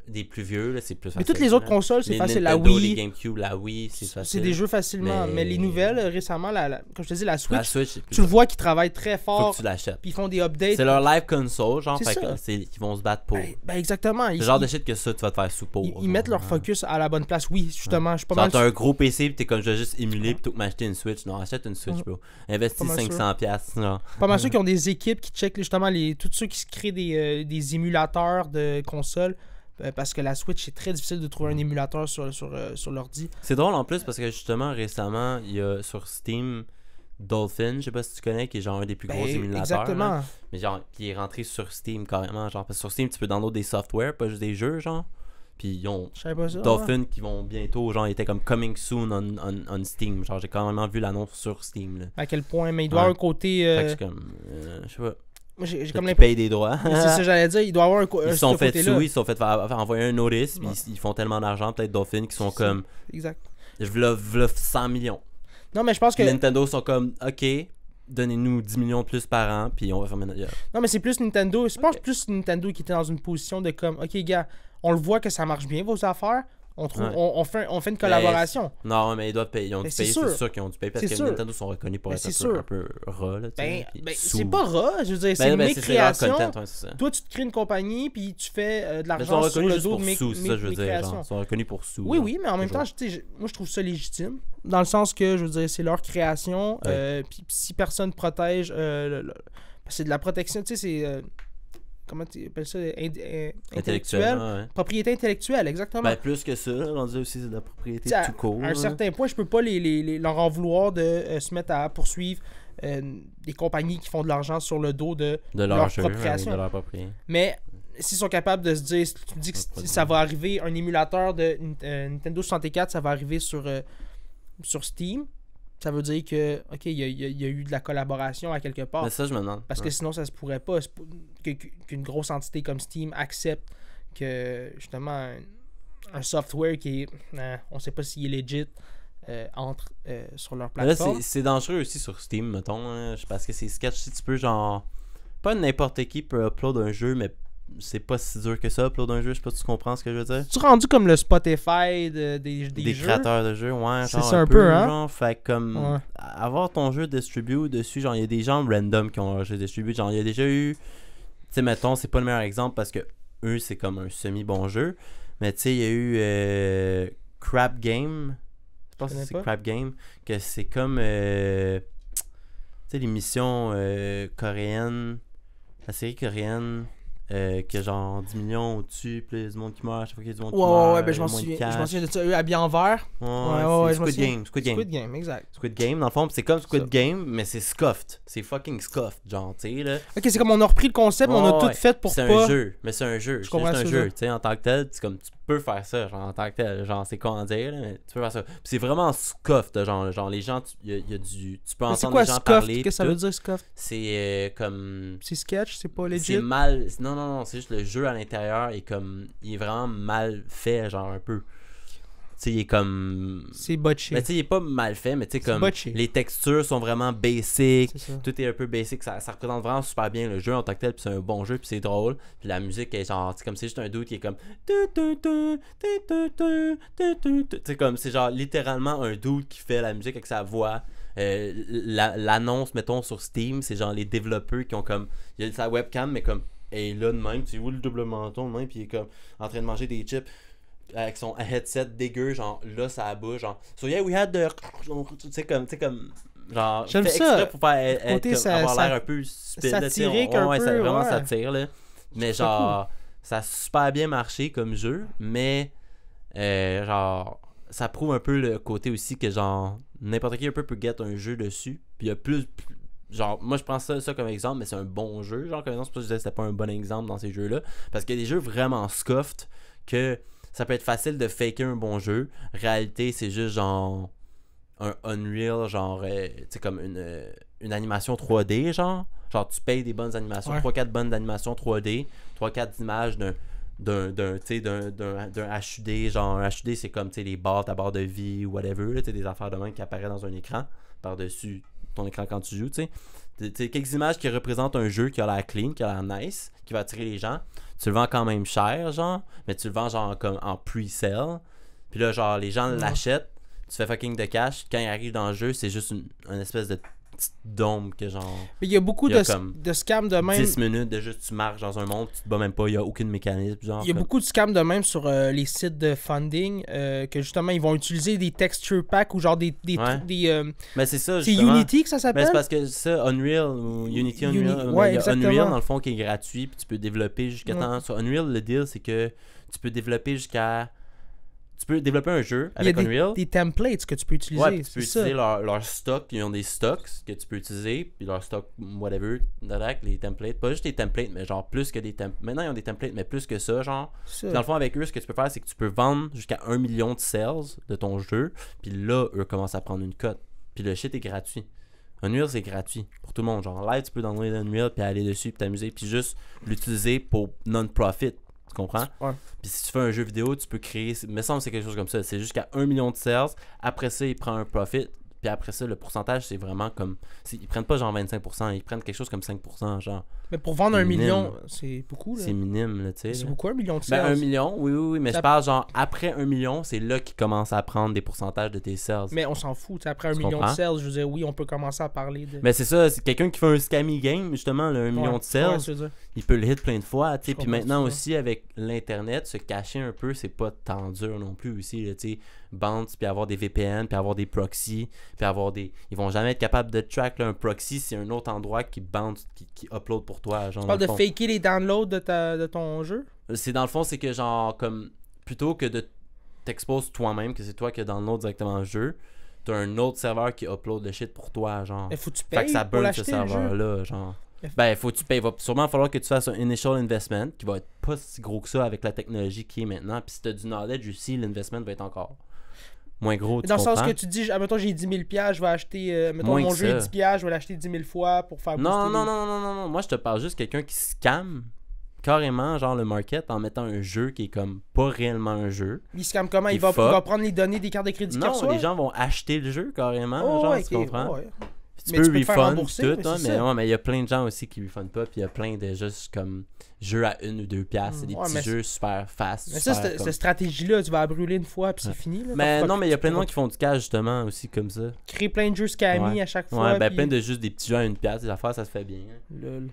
des plus vieux, là, c'est plus facile. Mais toutes les autres consoles, c'est facile. Nintendo, la Wii, les GameCube, la Wii, c'est facile. C'est des jeux facilement. Mais les nouvelles, récemment, comme je te dis, la Switch c'est tu le vois qu'ils travaillent très fort. Faut que tu l'achètes. Puis ils font des updates. C'est leur live console, genre, fait que ils vont se battre pour. Ben exactement. C'est le genre de shit que ça, tu vas te faire sous pour. Ils mettent leur focus à la bonne place. Oui, justement, je suis pas mal. T'as un gros PC, pis t'es comme, je vais juste émuler plutôt que m'acheter une Switch. Non, achète une Switch, bro. Investis 500$. Non. Pas mal ceux qui ont des équipes qui checkent justement tous ceux qui se créent des émulateurs de consoles. Parce que la Switch, c'est très difficile de trouver un émulateur sur l'ordi. C'est drôle en plus parce que justement, récemment, il y a sur Steam Dolphin, je sais pas si tu connais, qui est genre un des plus gros émulateurs. Exactement. Là, mais genre, qui est rentré sur Steam carrément. Genre, parce que sur Steam, tu peux downloader des software, pas juste des jeux, genre. Puis ils ont Dolphin qui vont bientôt, genre, ils étaient comme coming soon on Steam. Genre, j'ai carrément vu l'annonce sur Steam. Là. À quel point, mais il doit avoir un côté. Fait que c'est comme, je sais pas. J'ai comme l'impression. Ils payent des droits. C'est ça, j'allais dire. Il doit avoir ils se sont fait sous, ils se sont fait envoyer un notice, puis ils font tellement d'argent, peut-être Dolphin, qui sont comme. Exact. Je veux 100 millions. Non, mais je pense que. Nintendo sont comme, ok, donnez-nous 10 millions de plus par an, puis on va faire notre. Non, mais c'est plus Nintendo. Je pense plus Nintendo qui était dans une position de comme, ok, gars, on le voit que ça marche bien, vos affaires. On fait une collaboration. Non, mais ils doivent payer. Ils ont dû payer, c'est sûr qu'ils ont dû payer parce que Nintendo sont reconnus pour être un peu ras. Là, c'est pas ras, je veux dire, c'est mes créations. Content, toi, tu te crées une compagnie puis tu fais de l'argent sur le dos de mes créations. Ils sont reconnus pour sous. Oui, mais en même temps, moi je trouve ça légitime. Dans le sens que, je veux dire, c'est leur création. Puis si personne protège, c'est de la protection, tu sais, c'est... comment tu appelles ça, intellectuelle, propriété intellectuelle, exactement. Ben plus que ça, on dit aussi c'est de la propriété tout court. À un certain point, je peux pas leur en vouloir de se mettre à poursuivre des compagnies qui font de l'argent sur le dos de leur propre création. De leur propriété. Mais s'ils sont capables de se dire, si tu dis que ça va arriver, un émulateur de Nintendo 64, ça va arriver sur Steam, ça veut dire que, OK, il y a eu de la collaboration à quelque part. Mais ça, je me demande. Parce que sinon, ça se pourrait pas qu'une grosse entité comme Steam accepte que, justement, un software qui est... on sait pas s'il est legit, entre sur leur plateforme. Là, c'est dangereux aussi sur Steam, mettons. Parce que c'est sketch, si tu peux, genre... Pas n'importe qui peut upload un jeu, mais c'est pas si dur que ça, upload un jeu. Je sais pas si tu comprends ce que je veux dire. Tu es rendu comme le Spotify des jeux? Créateurs de jeux, ouais. C'est ça un peu, hein? Genre, fait comme... Avoir ton jeu distribué dessus, genre, il y a des gens random qui ont leur jeu distribué. Genre, il y a déjà eu... Tu sais, mettons, c'est pas le meilleur exemple parce que eux, c'est comme un semi-bon jeu. Mais tu sais, il y a eu Crap Game. Je pense que c'est Crap Game. Que c'est comme... tu sais, l'émission coréenne. La série coréenne... qui a genre 10 millions au-dessus, puis il y a du monde qui meurt, à chaque fois qu'il y a du monde qui meurt. Ouais, ben je m'en souviens de ça. Eux habillés en vert. Ouais, Squid Game, exact. Squid Game, dans le fond, c'est comme Squid Game, mais c'est scuffed. C'est fucking scuffed, genre, tu sais, là. Ok, c'est comme on a repris le concept, mais on a tout fait pour c'est pas... un jeu, mais c'est un jeu. C'est juste un jeu, tu sais, en tant que tel, c'est comme, tu peux faire ça, genre, en tant que tel. Genre, c'est con à dire, là, mais tu peux faire ça. Puis c'est vraiment scuffed, genre les gens, il y a du... Tu peux entendre les gens parler. Qu'est-ce que ça veut dire, scuffed? C'est comme... C'est sketch, c'est pas legit? C'est mal... Non, c'est juste le jeu à l'intérieur est comme... Il est vraiment mal fait, genre, un peu. Tu sais, il est comme... C'est botché. Mais tu sais, il est pas mal fait, mais tu sais, comme... Les textures sont vraiment basic. Tout est un peu basic. Ça représente vraiment super bien le jeu en tant que tel. Puis c'est un bon jeu, puis c'est drôle. Puis la musique est genre... C'est comme... C'est juste un dude qui est comme... C'est comme... C'est genre littéralement un dude qui fait la musique avec sa voix. L'annonce, mettons, sur Steam, c'est genre les développeurs qui ont comme... Il y a sa webcam, mais comme... Et là de même, tu vois le double menton de même, puis il est comme en train de manger des chips avec son headset dégueu, genre là ça bouge, genre so yeah we had the... tu sais comme genre j'aime fait ça exprès pour faire avoir l'air un peu stupide, satirique un peu, ça vraiment satire là, mais genre cool. Ça a super bien marché comme jeu, mais genre ça prouve un peu le côté aussi que genre n'importe qui un peu peut get un jeu dessus, puis il y a plus genre, moi je prends ça comme exemple, mais c'est un bon jeu. Genre, comme exemple, c'est pas que je disais que c'était pas un bon exemple dans ces jeux-là. Parce qu'il y a des jeux vraiment scuffed que ça peut être facile de faker un bon jeu. Réalité, c'est juste genre un Unreal, genre, tu sais, comme une animation 3D, genre. Genre, tu payes des bonnes animations, 3-4 bonnes animations 3D, 3-4 images d'un HUD. Genre, un HUD, c'est comme, tu sais, les barres, ta barre de vie ou whatever, tu sais, des affaires de même qui apparaissent dans un écran par-dessus ton écran quand tu joues, tu sais. Quelques images qui représentent un jeu qui a l'air clean, qui a l'air nice, qui va attirer les gens. Tu le vends quand même cher, genre, mais tu le vends genre comme en pre-sale. Puis là, genre, les gens l'achètent, tu fais fucking de cash. Quand il arrive dans le jeu, c'est juste une espèce de petite dôme que genre... Mais il y a beaucoup de scams de même. 10 minutes de juste tu marches dans un monde, tu te bats même pas, il n'y a aucun mécanisme. Genre, il y a beaucoup de scams de même sur les sites de funding que justement ils vont utiliser des texture packs ou genre des mais c'est ça, c'est Unity que ça s'appelle? Mais c'est parce que ça, Unreal ou Unity, Unreal, il y a Unreal dans le fond qui est gratuit, puis tu peux développer jusqu'à temps. Sur Unreal, le deal c'est que tu peux développer jusqu'à... Tu peux développer un jeu avec Unreal. Il y a des templates que tu peux utiliser. Ouais, tu peux utiliser leur stock. Ils ont des stocks que tu peux utiliser. Puis leur stock, whatever, les templates. Pas juste les templates, mais genre plus que des templates. Maintenant, ils ont des templates, mais plus que ça, genre. Puis dans le fond, avec eux, ce que tu peux faire, c'est que tu peux vendre jusqu'à 1 million de sales de ton jeu. Puis là, eux commencent à prendre une cote. Puis le shit est gratuit. Unreal, c'est gratuit pour tout le monde. Genre, là, tu peux downloader Unreal, puis aller dessus, puis t'amuser. Puis juste l'utiliser pour non-profit. Tu comprends? Ouais. Puis si tu fais un jeu vidéo, tu peux créer... Il me semble que c'est quelque chose comme ça. C'est jusqu'à 1 million de sales. Après ça, il prend un profit. Puis après ça, le pourcentage, c'est vraiment comme... Ils prennent pas genre 25%, ils prennent quelque chose comme 5%, genre. Mais pour vendre 1 minime. million, c'est beaucoup, là. C'est minime, là, tu sais. C'est là. beaucoup, 1 million de Ben, sales. 1 million, oui, mais Ça- je parle genre après 1 million, c'est là qu'ils commencent à prendre des pourcentages de tes sales. Mais on s'en fout. T'sais, après 1 Tu million comprends? de sales, je veux dire, oui, on peut commencer à parler de... Mais c'est ça, c'est quelqu'un qui fait un scammy game, justement, là, 1 million Ouais, de sales, ouais, c'est ça. il peut le hit plein de fois, tu sais. Je Puis comprends maintenant ça. aussi, avec l'Internet, se cacher un peu, c'est pas tant dur non plus aussi, là, tu sais. Bounce, puis avoir des VPN, puis avoir des proxys, puis avoir des... Ils vont jamais être capables de track, là, un proxy, c'est un autre endroit qui bounce, qui upload pour toi, genre. Tu parles dans de le fond. faker les downloads de ton jeu? C'est dans le fond, c'est que genre, comme, plutôt que de t'exposes toi-même, que c'est toi qui download directement le jeu, t'as un autre serveur qui upload le shit pour toi, genre. Mais faut que tu Fait que payes ça pour burn ce l'acheter, le jeu. serveur-là, genre. Mais- Ben, faut que tu payes. Il va sûrement falloir que tu fasses un initial investment qui va être pas si gros que ça avec la technologie qui est maintenant. Puis si t'as du knowledge aussi, l'investment va être encore moins gros, tu Dans le sens comprends? que tu dis, admettons, j'ai 10 000 $, je vais acheter, mettons, Moins mon que jeu est ça. 10 $, je vais l'acheter 10 000 fois pour faire Non, booster non, les- non, non, non, non. Moi, je te parle juste de quelqu'un qui scam carrément, genre, le market en mettant un jeu qui est comme pas réellement un jeu. Il scam comment? Il Il va fuck. prendre les données des cartes de crédit qu'il Non, reçoit? les gens vont acheter le jeu carrément, Oh, genre, ouais, tu ok, comprends? ouais. Tu Mais peux tu peux te faire refund rembourser, tout, mais hein, c'est mais ça. ouais, mais il y a plein de gens aussi qui refundent pas, puis il y a plein de juste comme jeux à 1 ou 2 piastres, c'est des Ouais, petits mais jeux super fast. Mais ça, super cette comme- stratégie-là, tu vas la brûler une fois puis c'est Ouais. fini. Là. Mais Faut non, pas- mais il y a plein de faut gens qui font du cash justement aussi comme ça. créer plein de jeux scammy Ouais. à chaque fois. Ouais, ben puis- plein de juste des petits jeux à 1 piastre, des affaires, ça se fait bien. hein. Lol.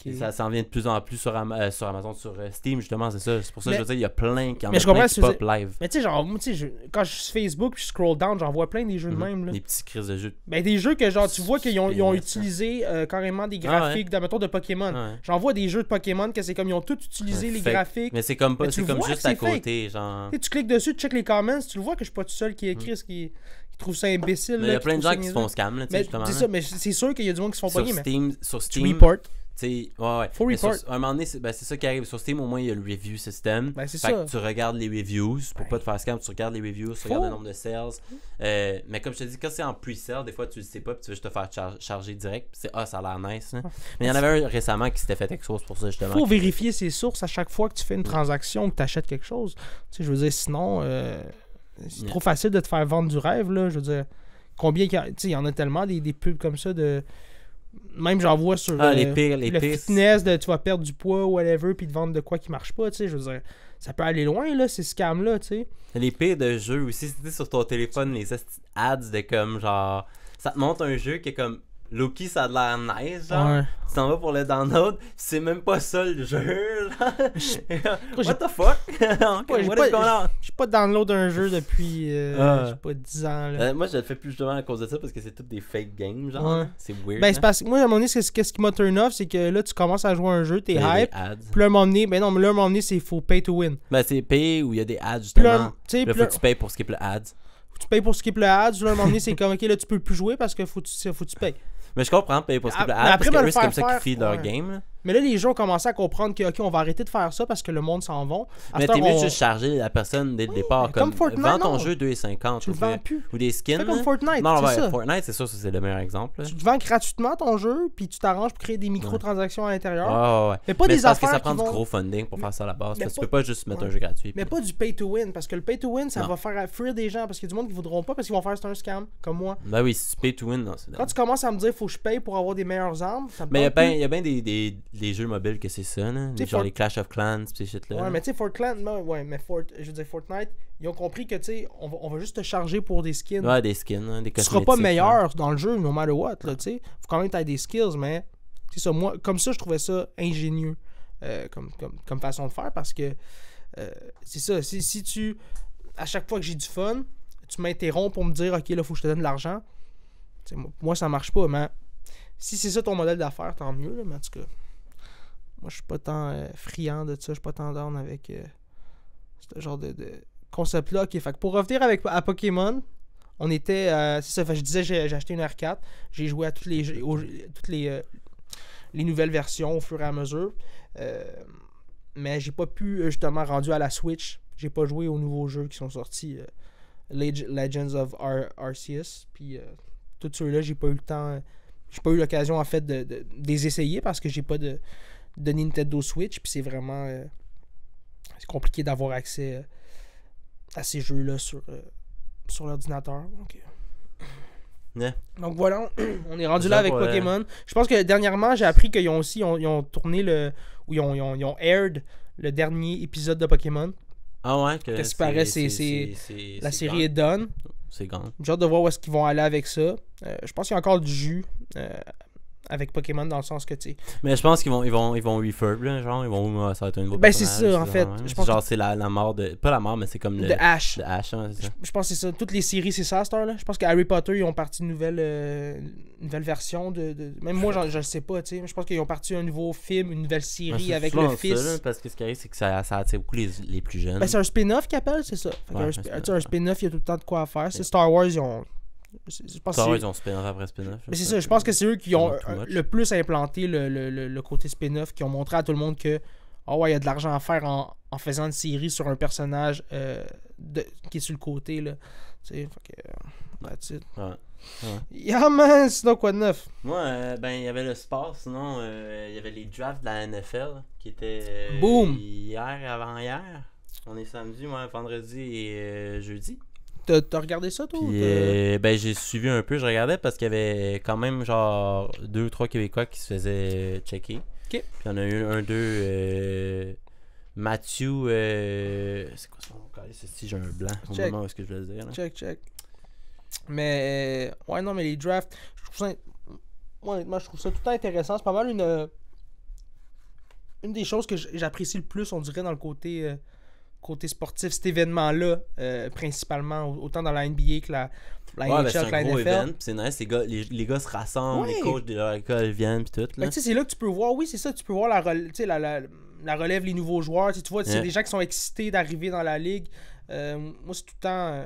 Ok. Et ça s'en vient de plus en plus sur, sur Amazon, sur Steam justement, c'est ça. C'est pour ça que Mais- je veux dire, il y a plein qui en Mais a je comprends plein ce qui que pop live. Mais tu sais, genre, moi, tu sais, quand je suis sur Facebook puis je scroll down, j'en vois plein des jeux de même. Là. Des petits crises de jeux. Ben, des jeux que, genre, tu vois qu'ils ont, ils ont Ouais. utilisé carrément des Ah ouais. graphiques, mettons, de Pokémon. Ouais. J'en vois des jeux de Pokémon que c'est comme ils ont tous utilisé Ouais, les fake. graphiques. Mais c'est comme pas, Mais tu c'est comme vois juste que à c'est fake. côté, genre. Tu sais, tu cliques dessus, tu check les comments, tu le vois que je suis pas tout seul qui écrit ce qui trouve ça imbécile. Mais il y là, a plein de trouve gens ça qui se niaiseux. font scam, là, tu sais, Mais justement. c'est là. ça, mais c'est sûr qu'il y a du monde qui se font Sur pogner, mais Steam, sur tu Steam, report. tu sais, ouais. Faut Mais sur- report. à un moment donné, c'est ça qui arrive. Sur Steam, au moins, il y a le review system. Ben, c'est Fait ça. que tu regardes les reviews pour pas te faire scam. Tu regardes les reviews, tu regardes le nombre de sales. Mais comme je te dis, quand c'est en pre-sale, des fois, tu le sais pas puis tu veux juste te faire charger direct. Puis c'est, ça a l'air nice. hein. Mais il y en avait un récemment qui s'était fait expose pour ça, justement. Faut vérifier ses sources à chaque fois que tu fais une transaction ou que tu achètes quelque chose. Tu sais, je veux dire, sinon, c'est trop facile de te faire vendre du rêve, là. Je veux dire, combien... Tu sais, il y en a tellement des pubs comme ça de... Même j'en vois sur Ah, les pires. le fitness, de tu vas perdre du poids ou whatever, puis te vendre de quoi qui marche pas, tu sais. Je veux dire, ça peut aller loin, là, ces scams-là, tu sais. Les pires de jeux aussi, c'était sur ton téléphone, les ads de comme genre. Ça te montre un jeu qui est comme. Loki, ça a de l'air nice, genre. Ouais. Tu t'en vas pour le download, c'est même pas ça le jeu, genre. j'ai- What the fuck? Ouais, What is going on? j'ai pas download un jeu depuis, Ah. je sais pas, 10 ans, là. Moi, je le fais plus justement à cause de ça parce que c'est toutes des fake games, genre. Ouais. C'est weird. Ben, c'est parce que moi, à un moment donné, qu'est-ce qui m'a turn off, c'est que là, tu commences à jouer à un jeu, t'es Il y a des hype, ads. puis là, à un moment donné, ben non, mais là, à un moment donné, c'est faut pay to win. Ben, c'est payé ou il y a des ads, Puis là, justement. tu sais, Là, puis faut là, que tu payes pour skip le ads. tu payes pour skip le ads, là, à un moment donné, c'est comme, ok, là, tu peux plus jouer parce que faut que tu payes. Mais je comprends, payer pour skip le Mais ads après, parce que me le eux, c'est comme faire ça qu'ils feed leur ouais. game, là. Mais là, les gens ont commencé à comprendre que, ok, on va arrêter de faire ça parce que le monde s'en va. Mais t'es mieux de juste charger la personne dès le départ. mais comme comme Fortnite, vends ton non. jeu 2,50 Tu le vends plus. ou des skins. Fais comme là. Fortnite, Non, c'est ouais, ça. Fortnite, c'est sûr que c'est le meilleur exemple. là. Tu te vends gratuitement ton jeu, puis tu t'arranges pour créer des microtransactions à l'intérieur. Ouais. Mais pas Mais des c'est parce que affaires ça prend qui du vont- gros funding pour faire ça à la base. Mais Parce que tu pas- peux pas juste mettre Ouais. un jeu gratuit. Mais puis- pas du pay to win, parce que le pay to win, ça Non. va faire fuir des gens, parce qu'il y a du monde qui voudront pas, parce qu'ils vont faire c'est un scam, comme moi. Ben oui, si tu pay to win, non, c'est Quand tu commences à me dire faut que je paye pour avoir des meilleures armes, ça me Mais tente plus. il y a bien des jeux mobiles que c'est ça, là. Tu sais, Genre Fort- les Clash of Clans, pis ces shit-là. Ouais, mais tu sais, Fortnite, ouais, mais je veux dire, Fortnite, ils ont compris que, tu sais, on va juste te charger pour des skins. Ouais, des skins, hein, des Tu cosmétiques. seras pas là. meilleur dans le jeu, no matter what, là, tu sais. Faut quand même que t'aies des skills, mais c'est ça, moi, comme ça, je trouvais ça ingénieux comme façon de faire, parce que c'est ça, si tu, à chaque fois que j'ai du fun, tu m'interromps pour me dire, ok, là, faut que je te donne de l'argent, tu sais, moi, ça marche pas, mais si c'est ça ton modèle d'affaires, tant mieux, là, mais en tout cas, moi, je suis pas tant friand de ça, je suis pas tant down avec ce genre de concept-là. Ok, fait que pour revenir à Pokémon, on était. C'est ça, fait que je disais, j'ai acheté une R4. J'ai joué à toutes les nouvelles versions au fur et à mesure. Mais j'ai pas pu, justement, rendu à la Switch. J'ai pas joué aux nouveaux jeux qui sont sortis. Legends of Arceus. Puis tous ceux-là, j'ai pas eu le temps. J'ai pas eu l'occasion, en fait, de les essayer parce que j'ai pas de Nintendo Switch. Puis c'est vraiment. C'est compliqué d'avoir accès à ces jeux-là sur l'ordinateur. Donc, Yeah. Donc voilà, on est rendu Ça là avec pourrait- Pokémon. Je pense que dernièrement, j'ai appris qu'ils ont aussi ils ont tourné ou ils ont aired le dernier épisode de Pokémon. Ah ouais, que Qu'est-ce qui paraît, la série est done. C'est grand. J'ai hâte de voir où est-ce qu'ils vont aller avec ça. Je pense qu'il y a encore du jus avec Pokémon dans le sens que, tu sais... Mais je pense qu'ils vont refurb, là, genre, ça va être un nouveau Ben, personnage. c'est ça, en fait. Genre, Je pense genre c'est la mort de... Pas la mort, mais c'est comme de Ash. De Ash, hein, c'est ça. Je pense que c'est ça. Toutes les séries, c'est ça, à cette heure-là. Je pense que Harry Potter, ils ont parti une nouvelle version de... Même moi, je le sais pas, tu sais. Je pense qu'ils ont parti un nouveau film, une nouvelle série C'est avec souvent le fils. ça, là, parce que ce qui arrive, c'est que ça attire beaucoup les plus jeunes. Ben, c'est un spin-off qu'ils appellent, c'est ça. Fait Ouais, un spin-off, il y a tout le temps de quoi à faire. C'est Star Wars, ils ont... Je pense Star que Wars, ils ont spin-off après spin-off. mais c'est ça, je pense que c'est eux qui ont Too much. le plus implanté le côté spin-off, qui ont montré à tout le monde que ouais, il y a de l'argent à faire en faisant une série sur un personnage qui est sur le côté, là. Tu sais, fait que... that's it. Ouais. Yeah, man! Sinon, quoi de neuf? Moi, ben, il y avait le sport, sinon, il y avait les drafts de la NFL qui étaient Boom! hier, avant-hier. On est samedi, moi, vendredi et jeudi. T'as regardé ça, toi? Puis, ben, j'ai suivi un peu, je regardais parce qu'il y avait quand même, genre, 2 ou 3 Québécois qui se faisaient checker. Ok. Puis, il y en a eu Mathieu, c'est quoi son nom? Si j'ai un blanc au Check. moment où est-ce que je vais le dire. Là. Check. Mais, ouais, non, mais les drafts, je trouve ça... Moi, honnêtement, je trouve ça tout le temps intéressant. C'est pas mal une des choses que j'apprécie le plus, on dirait, dans le côté sportif, cet événement-là, principalement, autant dans la NBA que la Ouais, ben, NHL, c'est que la un gros NFL. event, pis c'est nice, les gars se rassemblent, Ouais. les coachs de leur école viennent, pis tout. Ben, Là. tu sais, c'est là que tu peux voir, oui, c'est ça, tu peux voir la relève, les nouveaux joueurs. Tu vois, c'est Yeah. des gens qui sont excités d'arriver dans la ligue. Moi, c'est tout le temps.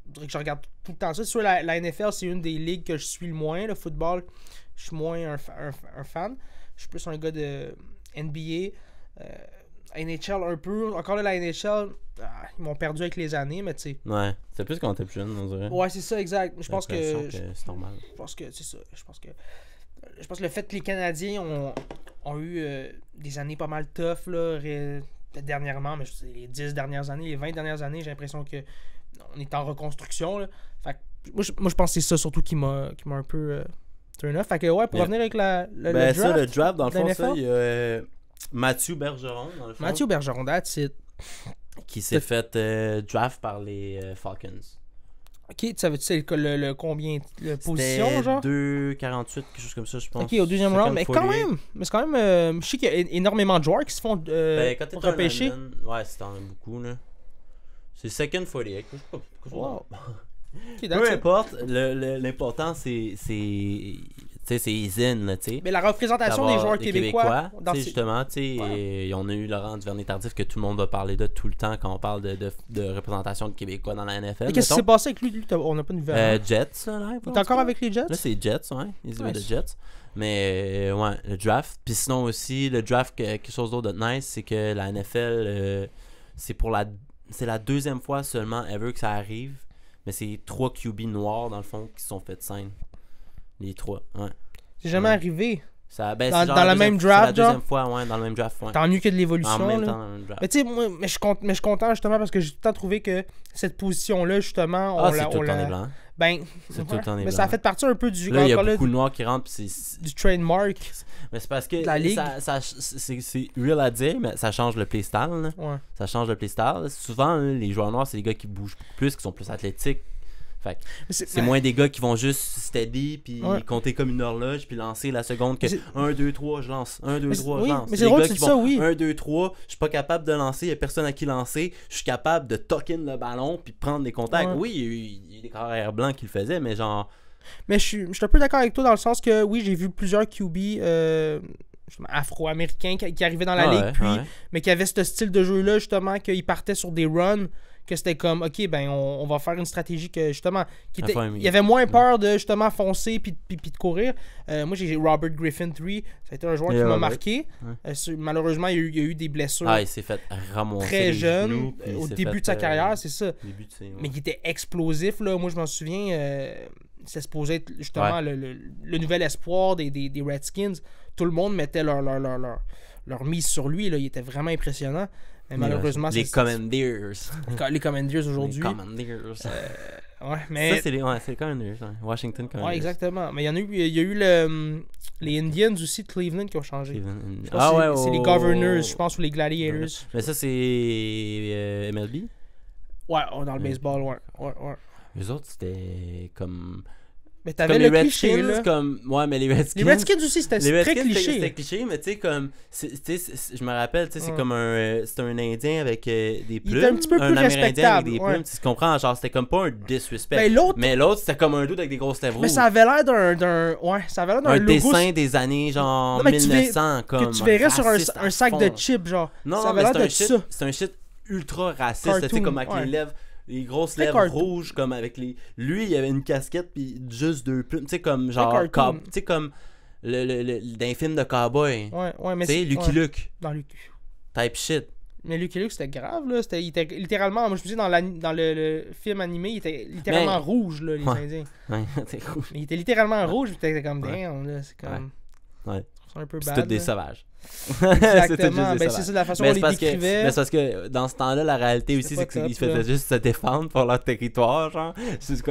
Je dirais que je regarde tout le temps ça. C'est sûr, la NFL, c'est une des ligues que je suis le moins. Le football, je suis moins un fan. Je suis plus un gars de NBA. NHL un peu. Encore là, la NHL, ils m'ont perdu avec les années, mais tu sais. Ouais, c'est plus quand t'es plus jeune, on dirait. Ouais, c'est ça, exact. Je J'ai pense que. l'impression c'est normal. Je pense que c'est ça. Je pense que le fait que les Canadiens ont eu des années pas mal tough là, dernièrement, mais les 10 dernières années, les 20 dernières années, j'ai l'impression que on est en reconstruction. Là. Fait que, moi, je pense que c'est ça surtout qui m'a un peu turn off. Fait que ouais, pour Yeah. revenir avec le Ben, draft. ça, le draft, dans le de fond, la ça, NFL. il y a Mathieu Bergeron, dans le fond, Mathieu Bergeron, that's it. qui s'est fait draft par les Falcons. Ok, tu savais-tu c'est le combien de position, C'était genre? 2,48, quelque chose comme ça, je pense. Ok, au deuxième round, mais quand même, je sais qu'il y a énormément de joueurs qui se font Ben, quand t'es un repêcher. lineman, ouais, c'est en beaucoup, là. C'est second 48. Je sais pas pourquoi je Wow. vois. Ok, Peu that's it. importe, l'important, c'est in, là, tu sais. Mais la représentation des D'avoir joueurs des québécois, dans tu sais, ces... justement, tu sais, Ouais. on a eu Laurent Duvernay-Tardif que tout le monde va parler de tout le temps quand on parle de représentation de Québécois dans la NFL. Et qu'est-ce qui s'est passé avec lui? On n'a pas de nouvelles. Jets, là. Il est encore avec les Jets? Là, c'est Jets, ouais. Ils Nice. avaient les Jets. Mais, ouais, le draft. Puis sinon aussi, le draft, quelque chose d'autre de nice, c'est que la NFL, c'est la deuxième fois seulement ever que ça arrive. Mais c'est 3 QB noirs, dans le fond, qui se sont fait sign. Les 3, ouais. C'est jamais Ouais. arrivé. Ça, ben, Dans- c'est genre dans la deuxième- même draft, c'est la deuxième genre? fois, ouais, dans le même draft, ouais. Tant mieux que de l'évolution. En même là. temps dans le même draft. Mais tu sais, moi, je suis content justement parce que j'ai tout le temps trouvé que cette position-là, justement, Ah, c'est tout le temps des blancs. Ben, C'est tout le temps des mais ça a blancs. fait partie un peu du Là, il y a encore là, beaucoup de noirs qui rentrent, puis du trademark. Mais c'est parce que de la ligue. c'est real à dire, mais ça change le playstyle, là. Ouais. Ça change le playstyle. Souvent, là, les joueurs noirs, c'est des gars qui bougent beaucoup plus, qui sont plus athlétiques. Fait que Mais c'est moins des gars qui vont juste steady, puis Ouais. compter comme une horloge, puis lancer la seconde que Mais c'est- 1, 2, 3, je lance. 1, 2, Mais 3, oui, je lance. mais c'est Les drôle gars que qui tu dis ça, vont oui. 1, 2, 3, je suis pas capable de lancer, il y a personne à qui lancer, je suis capable de tuck in le ballon, puis prendre des contacts. Ouais. Oui, il y a eu des carrières blancs qui le faisaient, mais genre. Mais je suis un peu d'accord avec toi dans le sens que oui, j'ai vu plusieurs QB justement, afro-américains qui arrivaient dans la Ah ligue, ouais, puis ouais. mais qui avaient ce style de jeu-là, justement, qu'ils partaient sur des runs, que c'était comme, ok, ben on va faire une stratégie que, justement, Enfin, il y avait moins peur de, justement, foncer puis de courir. Moi, j'ai Robert Griffin III, ça a été un joueur qui m'a Robert. marqué. Malheureusement, il y a eu des blessures Ah, il s'est fait ramoncer. très les jeune, genoux, puis il au s'est début fait, de sa carrière, c'est ça. Début de ses- Mais qui était explosif, là. Moi, je m'en souviens, c'est supposé être justement le nouvel espoir des Redskins. Tout le monde mettait leur mise sur lui, là. Il était vraiment impressionnant. Mais malheureusement, les Commanders. les Commanders aujourd'hui. Les Commanders. Ouais, mais... Ça, c'est les Commanders. Washington Commanders. Ouais, exactement. Mais il y a eu les Indians aussi de Cleveland qui ont changé. C'est les Governors, je pense, ou les Gladiators. Mais ça, c'est MLB? Ouais, dans le baseball, ouais. Les autres, c'était comme... Mais t'avais le cliché, là. Ouais, mais les Redskins... Les Redskins aussi, c'était très cliché. C'était cliché, mais tu sais, comme... je me rappelle, tu sais, c'est comme c'était un Indien avec des plumes. Il était un petit peu plus respectable. Avec des plumes, tu comprends? Genre, c'était comme pas un disrespect. Ben, mais l'autre, c'était comme un dude avec des grosses lèvres rouges. Mais ça avait l'air d'un... Ouais, ça avait l'air d'un un logo... dessin des années, genre, 1900, comme... Que tu verrais sur un sac de chips, genre. Non, ça avait l'air de ça. C'est un shit ultra raciste, tu sais, comme avec les lèvres... Les grosses lèvres rouges, comme avec les... Lui, il avait une casquette, puis juste 2 plumes. Tu sais, comme genre... Tu sais, comme d'un film de cowboy. Ouais, mais tu sais, Lucky Luke. Dans Lucky. Type shit. Mais Lucky Luke, c'était grave, là. Il était littéralement... Moi, je me dis, dans le film animé, il était littéralement rouge, là, les Indiens. Ouais, c'est rouge. Mais il était littéralement rouge, puis t'étais comme, damn, là, c'est comme... Ouais. C'est un peu bad. C'est tous des sauvages. Exactement. Ben, c'est ça la façon dont on les décrivait. Mais c'est parce que dans ce temps-là, la réalité aussi, c'est qu'ils faisaient juste se défendre pour leur territoire. Genre,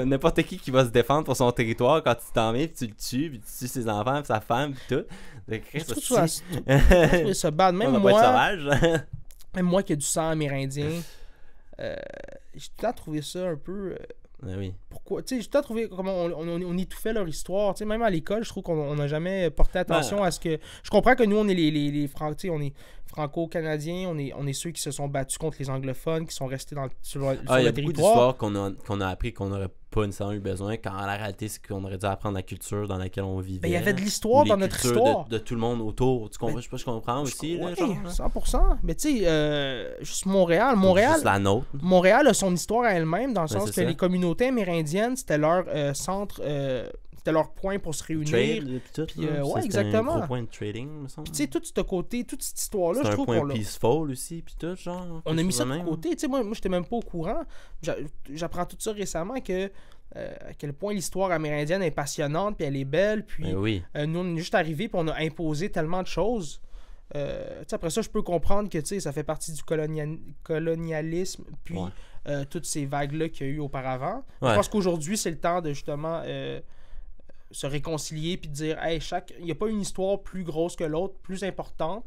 n'importe qui va se défendre pour son territoire quand tu t'en viens, puis tu le tues, puis tu tues ses enfants, puis sa femme, puis tout. Je trouve ça bad. Même moi. Même moi qui ai du sang amérindien, j'ai tout le temps trouvé ça un peu. Oui. Pourquoi? Tu sais, j'ai tout trouvé comment on étouffait leur histoire. Tu sais, même à l'école, je trouve qu'on n'a jamais porté attention à ce que. Je comprends que nous, on est les on est franco-canadiens, on est ceux qui se sont battus contre les anglophones, qui sont restés sur le territoire. Il y a beaucoup d'histoires qu'on a appris qu'on n'aurait pas nécessairement eu besoin, quand la réalité, c'est qu'on aurait dû apprendre la culture dans laquelle on vivait. Ben, il y avait de l'histoire dans notre histoire. De tout le monde autour. Tu comprends? Je sais pas, je comprends aussi. Ouais, là, genre, 100%. Mais tu sais, juste Montréal. Juste la nôtre. Montréal a son histoire à elle-même, dans le sens que ça. les communautés amérindiennes, c'était leur centre... c'était leur point pour se réunir. Ouais, exactement. Un gros point de trading, me semble. Tu sais, tout ce côté, toute cette histoire-là, je trouve qu'on un point peaceful aussi, puis tout, genre. On a mis ça de côté. Tu sais, moi, j'étais même pas au courant. J'apprends tout ça récemment que à quel point l'histoire amérindienne est passionnante, puis elle est belle, puis nous, on est juste arrivés, puis on a imposé tellement de choses. Après ça, je peux comprendre que ça fait partie du colonialisme, puis toutes ces vagues-là qu'il y a eu auparavant. Je pense qu'aujourd'hui, c'est le temps de justement se réconcilier puis de dire hey, il n'y a pas une histoire plus grosse que l'autre, plus importante.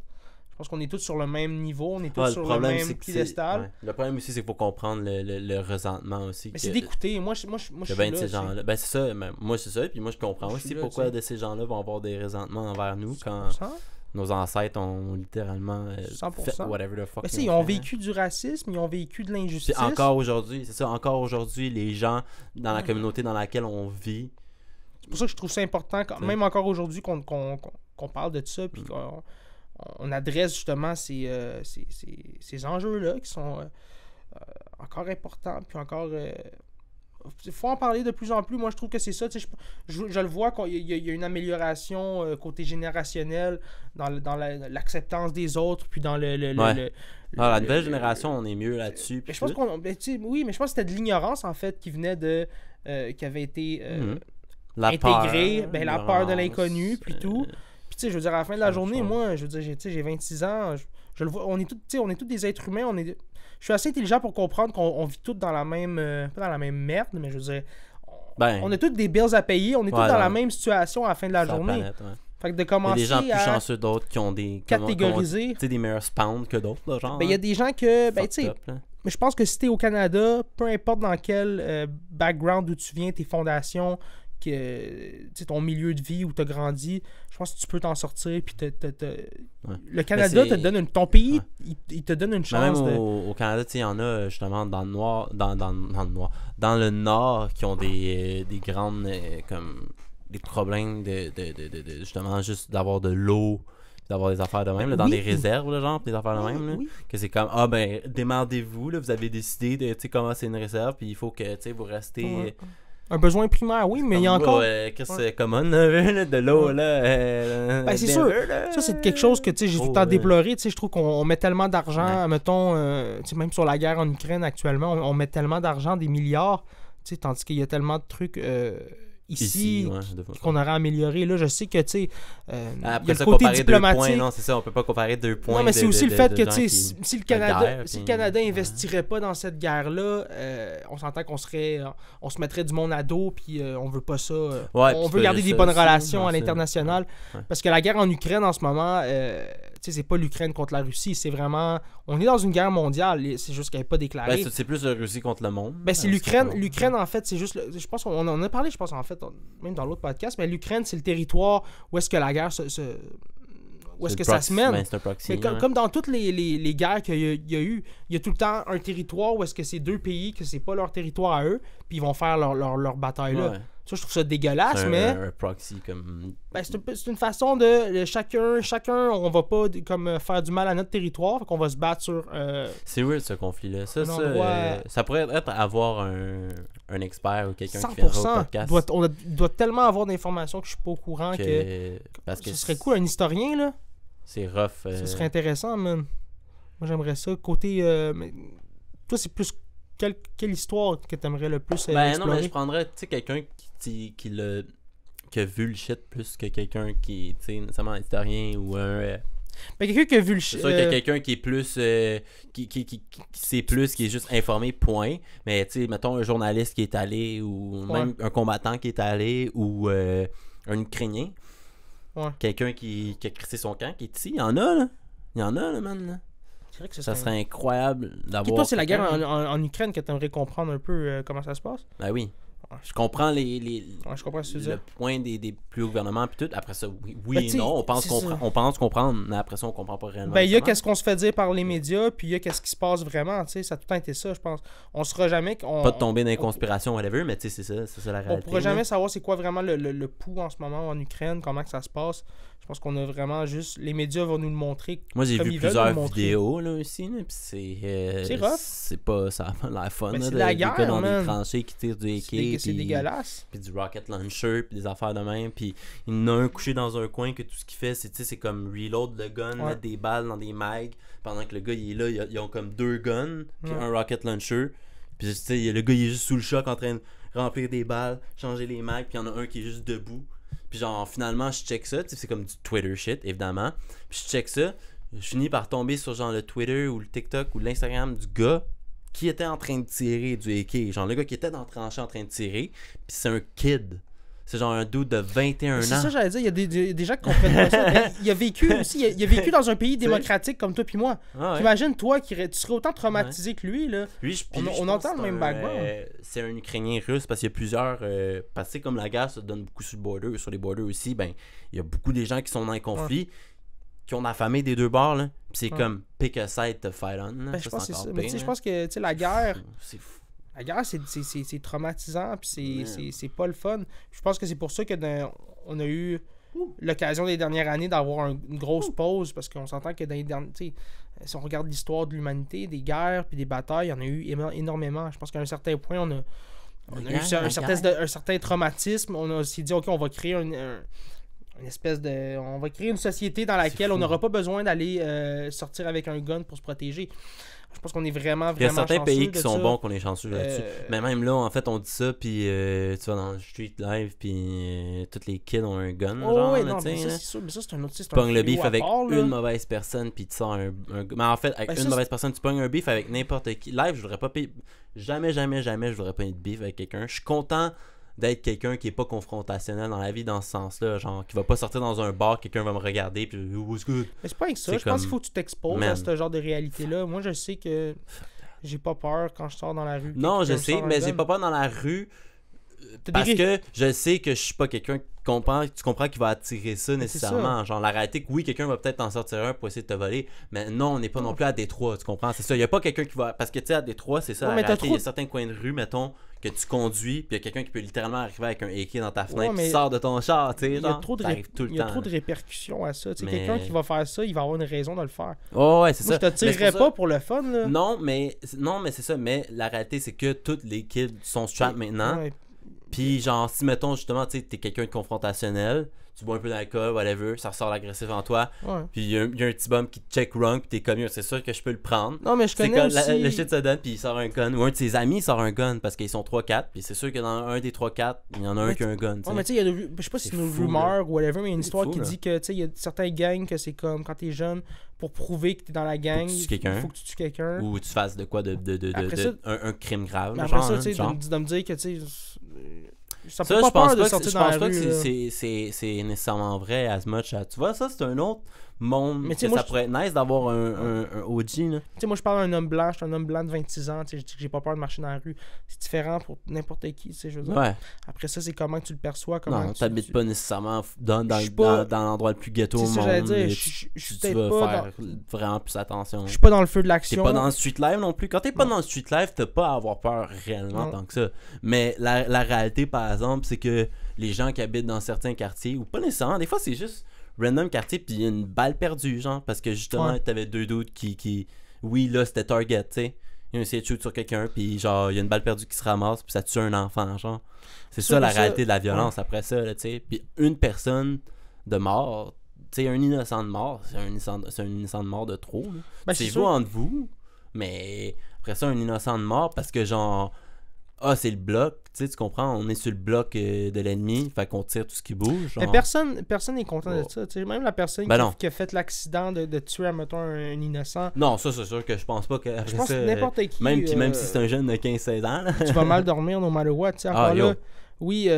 Je pense qu'on est tous sur le même niveau, on est tous sur le même piédestal. Le problème aussi, c'est qu'il faut comprendre le ressentement aussi. Mais c'est d'écouter. Moi, je suis là. Ces gens-là. Ben, c'est ça. Moi, c'est ça. Puis moi, je comprends aussi pourquoi de ces gens-là vont avoir des ressentements envers nous 100%. Quand nos ancêtres ont littéralement fait whatever the fuck. Ils ont vécu du racisme, ils ont vécu de l'injustice. Puis encore aujourd'hui, c'est ça. Encore aujourd'hui, les gens dans la communauté dans laquelle on vit. C'est pour ça que je trouve ça important, même encore aujourd'hui, qu'on parle de ça, puis qu'on adresse justement ces enjeux-là qui sont encore importants, puis encore... Il faut en parler de plus en plus. Moi, je trouve que c'est ça. Je le vois qu'il y a une amélioration côté générationnel dans l'acceptance des autres, puis dans la nouvelle génération, on est mieux là-dessus. Je pense oui, mais je pense que c'était de l'ignorance, en fait, qui venait de... qui avait été... intégré, la peur de l'inconnu, puis tout. Puis tu sais, je veux dire, à la fin de la journée, moi, je veux dire, j'ai 26 ans, je le vois, on est tous des êtres humains, je suis assez intelligent pour comprendre qu'on vit tous dans la même, pas dans la même merde, mais je veux dire, on a tous des bills à payer, on est tous dans la même situation à la fin de la journée. Planète, Fait que de commencer il y a des gens plus chanceux d'autres qui ont des catégoriser, des meilleurs spawns que d'autres, là, genre. Il y a des gens que, tu sais, mais je pense que si t'es au Canada, peu importe dans quel background d'où tu viens, tes fondations, ton milieu de vie où tu as grandi, je pense que tu peux t'en sortir. Puis le Canada te donne ton pays, il te donne une chance. Même au Canada, il y en a justement dans le noir, dans le nord qui ont des grandes comme des problèmes de justement juste d'avoir de l'eau, d'avoir des affaires de même, là, dans des réserves, là, genre, des affaires de même, là, que c'est comme, démerdez-vous, là, vous avez décidé de commencer une réserve, puis il faut que vous restez... Un besoin primaire, oui, mais il y a encore... c'est common, de l'eau, là. C'est sûr. Ça, c'est quelque chose que j'ai tout le temps déploré. Je trouve qu'on met tellement d'argent, mettons, même sur la guerre en Ukraine actuellement, on met tellement d'argent, des milliards, tandis qu'il y a tellement de trucs ici ouais, qu'on aurait amélioré. Là, je sais que, tu sais, il y a le ça, côté comparer diplomatique. 2 points, non, c'est ça, on peut pas comparer 2 points. Non, mais c'est aussi le fait que, tu sais, si si le Canada, guerre, investirait pas dans cette guerre-là, on s'entend qu'on se mettrait du monde à dos, puis on veut pas ça. On veut garder des bonnes relations à l'international. Parce que la guerre en Ukraine, en ce moment, tu sais, c'est pas l'Ukraine contre la Russie, c'est vraiment... On est dans une guerre mondiale, c'est juste qu'elle n'est pas déclarée. C'est plus la Russie contre le monde. C'est l'Ukraine. L'Ukraine, en fait, c'est juste... Je pense qu'on en a parlé, en fait, même dans l'autre podcast, mais l'Ukraine, c'est le territoire où est-ce que la guerre où est-ce que ça se mène. C'est un proxy, comme dans toutes les guerres qu'il y a eu, il y a tout le temps un territoire où est-ce que c'est 2 pays, que c'est pas leur territoire à eux, puis ils vont faire leur bataille là. Ça, je trouve ça dégueulasse, mais... un proxy comme... c'est une façon de... Chacun, on va pas comme faire du mal à notre territoire, fait qu'on va se battre sur... C'est weird, ce conflit-là. Ça pourrait être avoir un expert ou quelqu'un qui fait un podcast. On doit tellement avoir d'informations que je suis pas au courant que ce serait cool, un historien, là. C'est rough. Ce serait intéressant, man. Moi, j'aimerais ça. Côté... toi, c'est plus... Quelle histoire que t'aimerais le plus explorer? Non, mais je prendrais, tu sais, quelqu'un qui a vu le shit plus que quelqu'un qui est, tu sais, nécessairement historien ou un... quelqu'un qui a vu le shit... C'est sûr que quelqu'un qui est plus... qui sait plus, qui est juste informé, point. Mais, tu sais, mettons un journaliste qui est allé, ou même un combattant qui est allé, ou un Ukrainien. Ouais. Quelqu'un qui a crissé son camp, qui est ici. Il y en a, là. Il y en a, là, man, là. C'est vrai que ça serait incroyable d'avoir... Toi, c'est la guerre en Ukraine que tu aimerais comprendre un peu comment ça se passe? Ben oui. Je comprends je comprends ce que tu veux dire. Le point des plus hauts gouvernements puis tout. Après ça, oui et non. On pense comprendre, mais après ça, on comprend pas réellement. Il y a qu'est-ce qu'on se fait dire par les médias, puis il y a qu'est-ce qui se passe vraiment. Ça a tout le temps été ça, je pense. On sera jamais... Pas de tomber dans les conspirations, whatever, mais tu sais, c'est ça la réalité. On pourra jamais savoir c'est quoi vraiment le pouls en ce moment en Ukraine, comment que ça se passe. Je pense qu'on a vraiment juste... Les médias vont nous le montrer. Moi, j'ai vu plusieurs vidéos là aussi, là, puis c'est rough. C'est pas... Ça a l'air fun, là, c'est la guerre, des gars dans des tranchées qui tirent du AK. C'est dégueulasse. Puis du rocket launcher, puis des affaires de même. Puis il y en a un couché dans un coin que tout ce qu'il fait, c'est comme reload le gun, mettre des balles dans des mags. Pendant que le gars, il est là, ils ont comme 2 guns, puis un rocket launcher. Puis tu sais, le gars, il est juste sous le choc en train de remplir des balles, changer les mags, puis il y en a un qui est juste debout. Puis genre, finalement, je check ça, c'est comme du Twitter shit, évidemment. Puis je check ça, je finis par tomber sur genre le Twitter ou le TikTok ou l'Instagram du gars qui était en train de tirer du AK. Genre, le gars qui était dans le tranchée en train de tirer, puis c'est un kid. C'est genre un dude de 21 ans. C'est ça, j'allais dire, il y a des gens qui comprennent pas ça. Mais il a vécu aussi, il a vécu dans un pays démocratique comme toi puis moi. Imagine, toi, tu serais autant traumatisé que lui, là. On entend le même background. C'est un Ukrainien russe parce qu'il y a plusieurs... parce que comme la guerre se donne beaucoup sur les borders aussi, ben il y a beaucoup des gens qui sont dans les conflits, qui ont affamé des 2 bords, là. Puis c'est comme pick a side to fight on. Là. Je pense que c'est ça. Mais je pense que la guerre... C'est fou. La guerre, c'est traumatisant, puis c'est pas le fun. Je pense que c'est pour ça on a eu l'occasion des dernières années d'avoir une grosse pause, parce qu'on s'entend que dans les dernières... Si on regarde l'histoire de l'humanité, des guerres puis des batailles, il y en a eu énormément. Je pense qu'à un certain point, on a eu un certain traumatisme. On s'est dit, OK, on va créer on va créer une société dans laquelle on n'aura pas besoin d'aller sortir avec un gun pour se protéger. Je pense qu'on est vraiment il y a certains chanceux pays qui sont ça. bons qu'on est chanceux là-dessus. Mais même là, en fait, on dit ça, puis tu vas dans le street live, puis tous les kids ont un gun. Mais ça, c'est sûr. Mais ça, c'est un autre... Tu pognes le beef avec une mauvaise personne, puis tu sors un... Mais en fait, avec une mauvaise personne, tu pognes un beef avec n'importe qui. Live, je voudrais pas payer... Jamais, je voudrais pas être beef avec quelqu'un. Je suis content d'être quelqu'un qui est pas confrontationnel dans la vie dans ce sens-là, genre qui va pas sortir dans un bar, quelqu'un va me regarder puis what's good. Mais c'est pas avec ça, je pense qu'il faut que tu t'exposes à ce genre de réalité-là. Moi je sais que j'ai pas peur quand je sors dans la rue. Non, je sais, mais j'ai pas peur dans la rue parce que je sais que je suis pas quelqu'un tu comprends qu'il va attirer ça nécessairement. Ça. Genre la réalité que oui, quelqu'un va peut-être t'en sortir un pour essayer de te voler, mais non, on n'est pas non plus à Détroit, tu comprends? C'est ça, il y a pas quelqu'un qui va... Parce que tu sais, à Détroit, c'est ça, la réalité, il y a certains coins de rue, mettons, que tu conduis, puis il y a quelqu'un qui peut littéralement arriver avec un AK dans ta fenêtre, qui sort de ton char, tu sais, il y a trop de répercussions à ça, tu sais, quelqu'un qui va faire ça, il va avoir une raison de le faire. Oh ouais, c'est ça. Je te tirerais pas pour le fun, là. Non, mais c'est ça, mais la réalité, c'est que tous les kids sont strapped maintenant. Ouais. Puis genre, si mettons justement, tu sais, t'es quelqu'un de confrontationnel, tu bois un peu d'alcool, whatever, ça ressort l'agressif en toi. Ouais. Puis il y a un petit bum qui te check wrong, puis t'es comme, c'est sûr que je peux le prendre. Non, mais je C'est connais quand aussi... le shit se donne, puis il sort un gun. Ou un de ses amis sort un gun, parce qu'ils sont 3-4, puis c'est sûr que dans un des 3-4, il y en a un qui a un gun. Ouais, mais tu sais, je sais pas si c'est une rumeur ou whatever, mais il y a une histoire qui dit que, tu sais, il y a certains gangs que c'est comme quand t'es jeune, pour prouver que t'es dans la gang, il faut que tu tues quelqu'un. Ou tu fasses de quoi, un crime grave. Mais après ça, tu sais, de me dire que, tu sais... Ça peut je pas pense peur de pas sortir je dans pense la pas rue, que c'est nécessairement vrai as much. Tu vois, ça, c'est un autre monde mais que ça pourrait être nice d'avoir un OG. Là. Tu sais, moi, je parle d'un homme blanc, je suis un homme blanc de 26 ans, tu sais, je dis que j'ai pas peur de marcher dans la rue. C'est différent pour n'importe qui, tu sais, je veux dire. Ouais. Après ça, c'est comment tu le perçois, comment non, t'habites pas nécessairement dans l'endroit le plus ghetto au monde. C'est ça, j'allais dire, tu vas faire vraiment plus attention. Je suis pas dans le feu de l'action. T'es pas dans le street life non plus. Quand t'es pas dans le street life, t'as pas à avoir peur réellement tant que ça. Mais la réalité, par exemple, c'est que les gens qui habitent dans certains quartiers, ou pas nécessairement, des fois c'est juste random quartier, puis il y a une balle perdue, genre, parce que justement, t'avais deux dudes qui. Oui, là, c'était target, tu sais. Ils ont essayé de shoot sur quelqu'un, puis genre, il y a une balle perdue qui se ramasse, puis ça tue un enfant, genre. C'est ça la réalité de la violence après ça, tu sais. Puis une personne de mort, tu sais, un innocent de mort, c'est un innocent de mort de trop, là. Ben, c'est vous entre vous, mais après ça, un innocent de mort, parce que genre. Ah, c'est le bloc, tu sais, tu comprends, on est sur le bloc de l'ennemi, fait qu'on tire tout ce qui bouge. Genre. Mais personne n'est content de ça, tu sais, même la personne qui a fait l'accident de tuer, mettons, un innocent. Non, ça, c'est sûr que je pense pas que... Je pense que n'importe qui... Même si c'est un jeune de 15-16 ans, là. Tu vas mal dormir, no matter what, tu sais, encore là... Oui,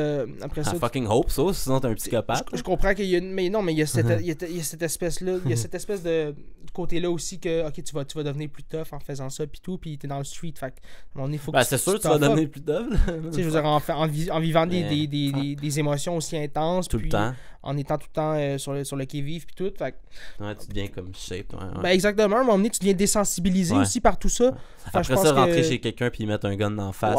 après ça... I fucking hope so, sinon t'es un psychopathe. Je comprends qu'il y a... Mais non, mais il y a cette espèce-là, il y a cette espèce de côté-là aussi que, ok, tu vas devenir plus tough en faisant ça, puis tout, puis t'es dans le street, fait que, il faut que c'est sûr que tu vas devenir plus tough. Tu sais, je veux dire, en vivant des émotions aussi intenses, tout le temps. En étant tout le temps sur le qui-vive, puis tout, fait que... Ouais, tu deviens comme shape, ouais. Ben exactement, à un moment donné, tu deviens désensibilisé aussi par tout ça. Après ça, rentrer chez quelqu'un puis mettre un gun dans la face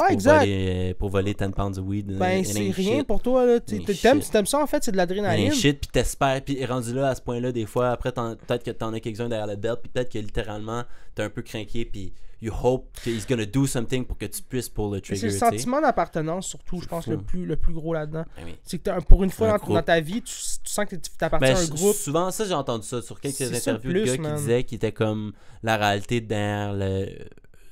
pour voler 10 pounds de weed. Ben c'est rien pour toi, là. T'aimes ça, en fait, c'est de l'adrénaline. Shit, puis t'espères, puis rendu là, à ce point-là, des fois, après, peut-être que t'en as quelques-uns derrière le belt, puis peut-être que littéralement, t'es un peu craqué, puis you hope que he's gonna do something pour que tu puisses pull le trigger. C'est le sentiment d'appartenance, surtout, je pense, le plus gros là-dedans. Ben oui. C'est que pour une fois dans ta vie, tu sens que tu t'appartiens à un groupe. Souvent, ça, j'ai entendu ça sur quelques interviews de gars qui disaient qu'il était comme la réalité derrière le...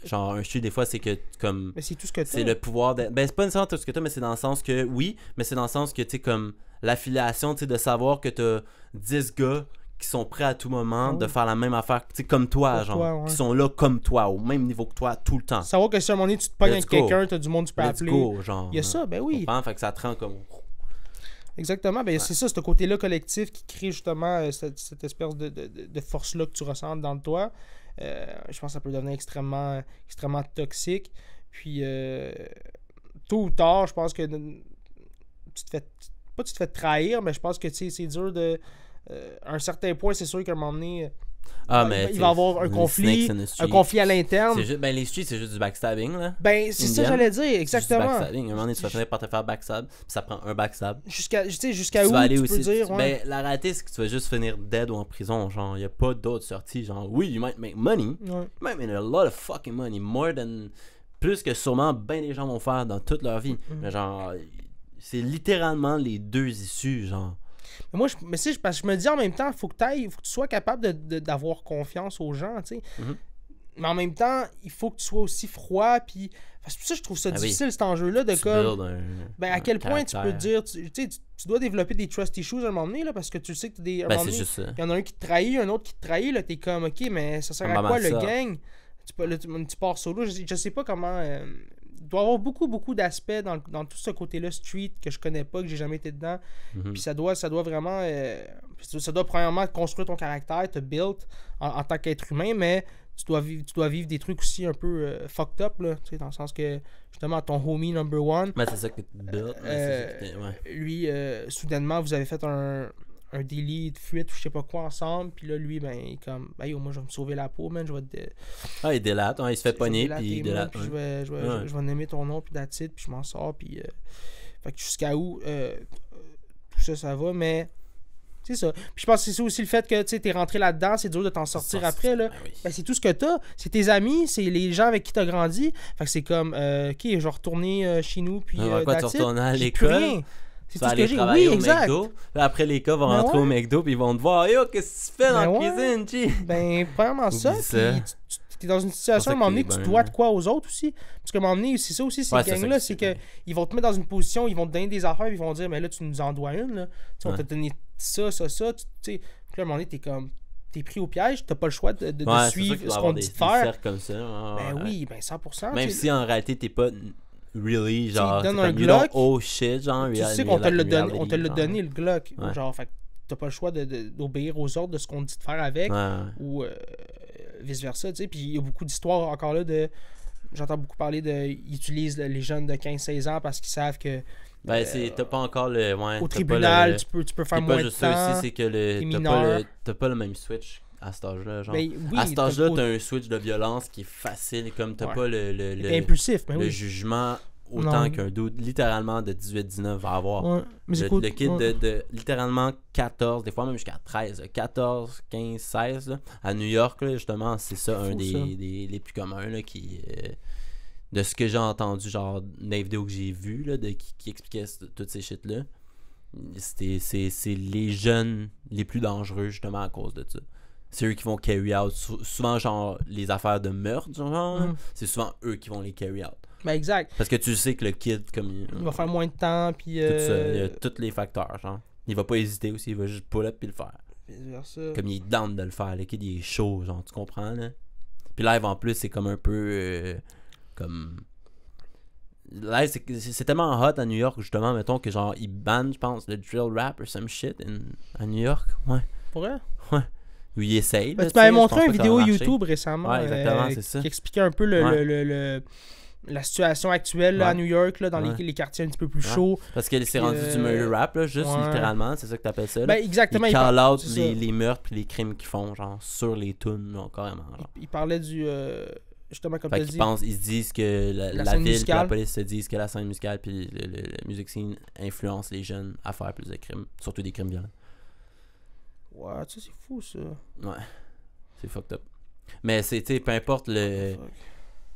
Genre, un chute, des fois, c'est que comme. Mais c'est tout ce que t'as. C'est le pouvoir de. Ben, c'est pas nécessairement tout ce que t'as, mais c'est dans le sens que. Oui, mais c'est dans le sens que, tu sais, comme. L'affiliation, tu sais, de savoir que t'as 10 gars qui sont prêts à tout moment de faire la même affaire, tu sais, comme toi, genre. Qui sont là comme toi, au même niveau que toi, tout le temps. Savoir que si à un moment donné, tu te pognes avec quelqu'un, t'as du monde, tu peux appeler. Genre. Il y a ça, ben oui. Fait que ça te rend comme. Exactement, ben c'est ça, ce côté-là collectif qui crée justement cette espèce de force-là que tu ressens dans toi. Je pense que ça peut devenir extrêmement toxique. Puis, tôt ou tard, je pense que tu te fais trahir, mais je pense que c'est dur de... à un certain point, c'est sûr qu'à un moment donné... il va y avoir un conflit à l'interne. Les streets, c'est juste du backstabbing, là. Ben, c'est ça que j'allais dire, exactement. C'est du backstabbing. À un moment donné, tu vas finir par te faire backstab, puis ça prend un backstab. Jusqu'à où tu peux dire, ouais. Ben, la réalité, c'est que tu vas juste finir dead ou en prison, genre, il n'y a pas d'autres sorties, genre, oui, you might make money, you might make a lot of fucking money, plus que sûrement ben des gens vont faire dans toute leur vie. Mais genre, c'est littéralement les deux issues, genre. Mais moi, parce que je me dis en même temps, il faut que tu sois capable d'avoir confiance aux gens, tu sais. Mais en même temps, il faut que tu sois aussi froid, puis... C'est pour ça que je trouve ça difficile, cet enjeu-là, de comme... à quel point tu peux te dire... Tu dois développer des trust issues à un moment donné, là, parce que tu sais que il y en a un qui te trahit, un autre qui te trahit, là, t'es comme, ok, mais ça sert à quoi, le gang? Tu pars solo, je sais pas comment... il doit y avoir beaucoup d'aspects dans tout ce côté-là street que je connais pas, que j'ai jamais été dedans. Puis ça doit vraiment... ça doit premièrement construire ton caractère, te build en tant qu'être humain, mais tu dois vivre des trucs aussi un peu fucked up, là, dans le sens que, justement, ton homie number one... Mais c'est ça que tu build. Lui, soudainement, vous avez fait un délit de fuite ou je sais pas quoi ensemble, puis là, lui, ben, il est comme, ben yo, moi, je vais me sauver la peau, man, je vais te... il délate, il se fait pogner, puis il délate. Je vais nommer ton nom, puis that's it, puis je m'en sors, puis... fait que jusqu'à où tout ça va, mais... C'est ça. Puis je pense que c'est aussi le fait que tu es rentré là-dedans, c'est dur de t'en sortir après. Là. Ben, c'est tout ce que t'as. C'est tes amis, c'est les gens avec qui t'as grandi. Fait que c'est comme, ok, je vais retourner chez nous, puis quoi, tu retournes à l'école? C'est Tu tout vas ce que aller j'ai. travailler Oui, au exact. McDo. Puis après, les gars vont Ben rentrer ouais. au McDo, puis ils vont te voir. Yo, qu'est-ce que tu fais dans la Ben ouais. cuisine, G? Ben, premièrement ça, Oublie ça. puis tu es dans une situation à un C'est moment ça donné que que t'es tu bien, dois là. de quoi aux autres aussi. Parce qu'à un moment donné, c'est ça aussi, ces Ouais, c'est ça gangs-là, que c'est c'est. qu'ils vont te mettre dans une position, ils vont te donner des affaires, puis ils vont dire, mais là, tu nous en dois une, là. Tu sais, on Ouais. t'a donné ça, tu sais. Puis là, à un moment donné, t'es comme, t'es pris au piège, t'as pas le choix de Ouais, c'est sûr suivre qu'il doit ce y qu'on avoir te des dit de faire. cercles comme ça. Ben Ouais. oui, ben 100%. Même tu sais. si en réalité, t'es pas really, genre, donnes c'est un comme, you don't Glock, oh shit, genre, Tu real- sais qu'on te l'a donné, reality, on te l'a genre. donné le Glock. Ouais. Genre, fait que t'as pas le choix d'obéir aux ordres de ce qu'on te dit de faire avec. Ouais. Ou vice-versa, tu sais. Puis il y a beaucoup d'histoires encore là de... J'entends beaucoup parler de... Ils utilisent les jeunes de 15-16 ans parce qu'ils savent que Ben, t'as pas encore le. Ouais, au t'as tribunal, pas le- tu peux faire c'est pas moins de juste ça temps. aussi, c'est que t'es t'as pas le même switch à cet âge-là. Genre. Ben oui, à cet âge-là, t'as t'as un switch de violence qui est facile, comme t'as Ouais. pas t'es impulsif, ben le oui. jugement autant Non. qu'un dude littéralement de 18-19 va avoir. Ouais. Mais Le, écoute, le kid ouais. de littéralement 14, des fois même jusqu'à 13, là, 14, 15, 16, là, à New York, là, justement, c'est ça, un fou, des, ça. les plus communs, là, qui, de ce que j'ai entendu, genre, des vidéos que j'ai vues, là, qui expliquaient toutes ces shit-là, c'est les jeunes les plus dangereux, justement, à cause de ça. C'est eux qui vont carry out, souvent, genre, les affaires de meurtre, genre, là, c'est souvent eux qui vont les carry out. Ben exact. Parce que tu sais que le kid, comme Il va faire moins de temps, puis... tout ça, il y a tous les facteurs, genre. Il va pas hésiter aussi, il va juste pull up puis le faire. Vice-versa. Comme il est down de le faire, le kid il est chaud, genre, tu comprends, là? Puis live en plus, c'est comme un peu comme. Live, c'est tellement hot à New York, justement, mettons que genre, ils bannent, je pense, le drill rap or some shit à New York, ouais. Pour vrai? Ou ils essayent. Ben, là, tu m'avais sais, je montré pense une pas que ça va vidéo marcher. YouTube récemment Ouais, exactement, c'est ça. qui expliquait un peu la situation actuelle là, à Ouais. New York, là, dans Ouais. les quartiers un petit peu plus Ouais. chauds. Parce que c'est Puis, rendu du murder rap, là, juste ouais. littéralement, c'est ça que t'appelles ça. Là. Ben, exactement. Ils il call par- out c'est les, ça. les meurtres puis les crimes qu'ils font, genre, sur les tunes, genre, carrément. Genre. Il parlait du... justement, comme tu Fait as qu'ils dit... pensent, ils se disent que la scène ville et musicale. la police se disent que la scène musicale puis le music scene influence les jeunes à faire plus de crimes, surtout des crimes violents. Ouais, tu sais, c'est fou, ça. Ouais, c'est fucked up. Mais c'est, tu sais, peu importe Fuck.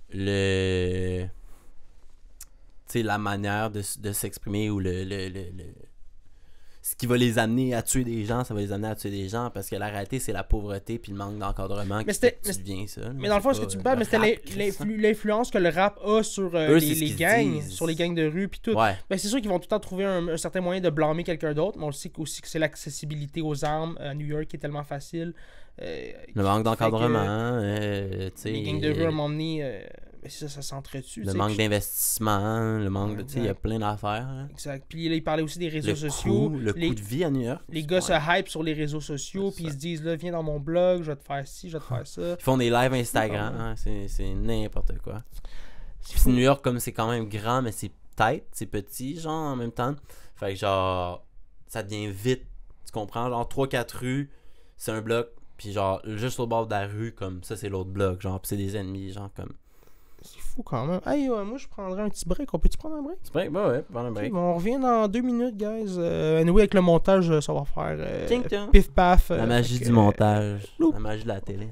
tu sais, la manière de s'exprimer ou ce qui va les amener à tuer des gens, ça va les amener à tuer des gens parce que la réalité, c'est la pauvreté puis le manque d'encadrement qui fait que tu deviens ça. Mais dans le fond, ce que tu me parles, mais c'était l'influence que le rap a sur Eux, c'est ce les qu'ils gangs, disent. sur les gangs de rue puis tout. Ouais, Ben, c'est sûr qu'ils vont tout le temps trouver un certain moyen de blâmer quelqu'un d'autre, mais on sait aussi que c'est l'accessibilité aux armes à New York qui est tellement facile. le manque d'encadrement, tu sais. Les gangs de rue, à un moment donné, ben, c'est ça s'entretue. Le manque d'investissement, le manque de. Tu sais, il y a Exact. plein d'affaires. Là. Exact. Puis là, il parlait aussi des réseaux Le sociaux. coût, le les, coût de vie à New York. les gars se hype sur les réseaux sociaux, C'est puis ils ça. se disent, là, viens dans mon blog, je vais te faire ci, je vais te faire ça. Ils font des lives Instagram, hein, c'est n'importe quoi. C'est Puis fou. New York, comme c'est quand même grand, mais c'est tight, c'est petit, genre, en même temps. Fait que, genre, ça devient vite. Tu comprends? Genre, 3-4 rues, c'est un bloc. Puis, genre, juste au bord de la rue, comme ça, c'est l'autre bloc. Genre, puis c'est des ennemis, genre, comme. C'est fou quand même. Hey, moi, je prendrais un petit break. On peut-tu prendre un break? C'est vrai, bah ouais, prends un Ok, break. bon, on revient dans 2 minutes, guys. Anyway, avec le montage, ça va faire Ting, ting. pif paf. La magie fait du que, montage. loup. La magie de la télé.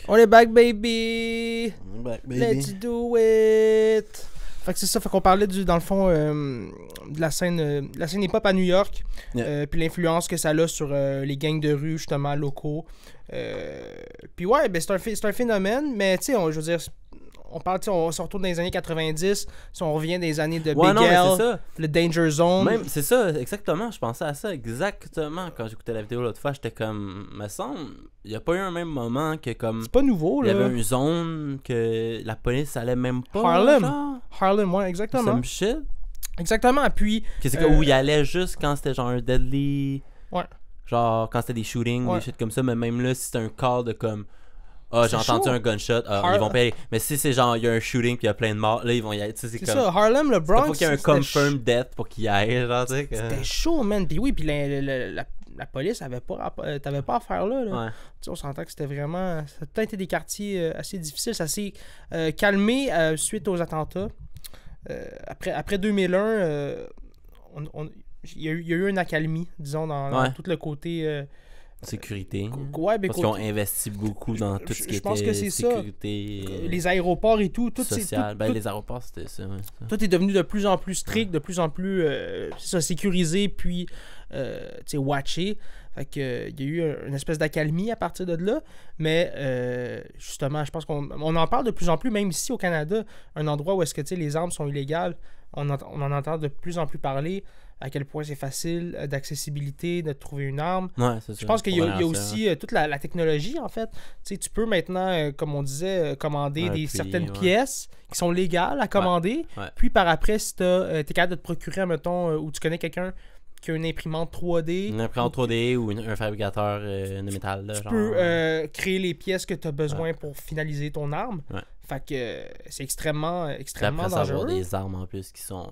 On est back, baby! Back, Let's do it! Fait que c'est ça, fait qu'on parlait dans le fond de la scène hip-hop à New York, Yeah. puis l'influence que ça a sur les gangs de rue justement locaux. Puis ouais, ben c'est un phénomène, mais tu sais, je veux dire, on parle, tu sais, on se retourne dans les années 90, si on revient des années de Ouais, Big non, mais L, c'est ça. le Danger Zone. Même, c'est ça, exactement. Je pensais à ça exactement quand j'écoutais la vidéo l'autre fois. J'étais comme, me semble, il n'y a pas eu un même moment que comme. C'est pas nouveau, Il y là. avait une zone que la police allait même pas. Harlem. Genre, Harlem, ouais, exactement. some shit. Exactement, puis... Que c'est où il allait juste quand c'était genre un deadly. Ouais. Genre quand c'était des shootings, Ouais. des shit comme ça. Mais même là, si c'était un call de comme. Ah, j'ai C'est entendu chaud. un gunshot. Ah, ils vont payer. Mais si c'est genre, il y a un shooting puis il y a plein de morts, là, ils vont y aller. Tu sais, c'est C'est comme. ça, Harlem, le Bronx... Faut qu'il y ait un c'était confirmed death pour qu'il y aille. Genre, tu sais. que- C'était chaud, man. Puis oui, puis la police t'avais pas à faire là. Ouais. Tu sais, on s'entend que c'était vraiment... Ça a peut-être été des quartiers assez difficiles. Ça s'est calmé suite aux attentats. Après 2001, il y a eu une accalmie, disons, dans Ouais. tout le côté sécurité. Ouais, ben, Parce qu'ils ont investi beaucoup dans tout ce qui je pense était que c'est sécurité. les aéroports et tout Social. tout, Les aéroports, c'était ça. Ouais, ça. tout est devenu de plus en plus strict, de plus en plus sécurisé, puis watché. Fait que, il y a eu une espèce d'accalmie à partir de là. Mais justement, je pense qu'on en parle de plus en plus, même ici au Canada, un endroit où est-ce que les armes sont illégales. On en entend de plus en plus parler, à quel point c'est facile d'accessibilité, de trouver une arme. Ouais, c'est ça. Je pense qu'il y a aussi toute la technologie, en fait. Tu peux maintenant, comme on disait, commander certaines pièces qui sont légales à commander. Ouais. Puis par après, si tu es capable de te procurer, mettons, ou tu connais quelqu'un qui a une imprimante 3D. Une imprimante 3D ou un fabricateur de métal. Là, tu peux créer les pièces que tu as besoin pour finaliser ton arme. Ouais. Fait que c'est extrêmement après, dangereux. avoir des armes en plus qui sont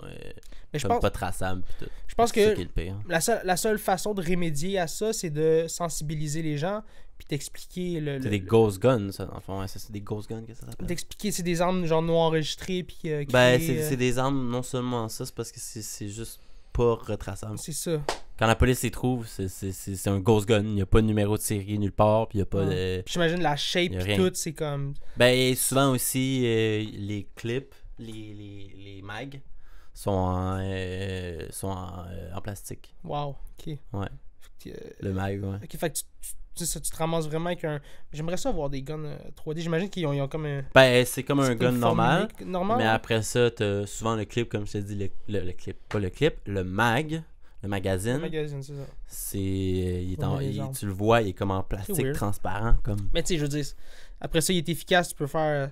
mais pas traçables. Tout. Je pense que c'est ça qui est le pire. La seule façon de remédier à ça, c'est de sensibiliser les gens puis t'expliquer c'est des ghost guns, ça, dans le fond. C'est des ghost guns que ça s'appelle. D'expliquer, c'est des armes genre non enregistrées puis c'est des armes, non seulement ça, c'est parce que c'est juste pas retraçable. C'est ça. Quand la police les trouve, c'est un ghost gun. Il n'y a pas de numéro de série nulle part. Puis il n'y a pas de. J'imagine la shape et tout, c'est comme. Souvent aussi, les clips, les mags sont en plastique. Wow, ok. Ouais. Le mag, ouais. Ok, fait que tu te ramasses vraiment avec un. J'aimerais ça avoir des guns 3D. J'imagine qu'ils ont comme un. C'est comme un gun normal. Mais ouais. après ça, t'as souvent le clip, comme je t'ai dit, le clip. Pas le clip, le mag. Le magazine. Le magazine, c'est ça. Tu le vois, il est comme en plastique transparent. Comme... Mais tu sais, je veux dire, après ça, il est efficace, tu peux faire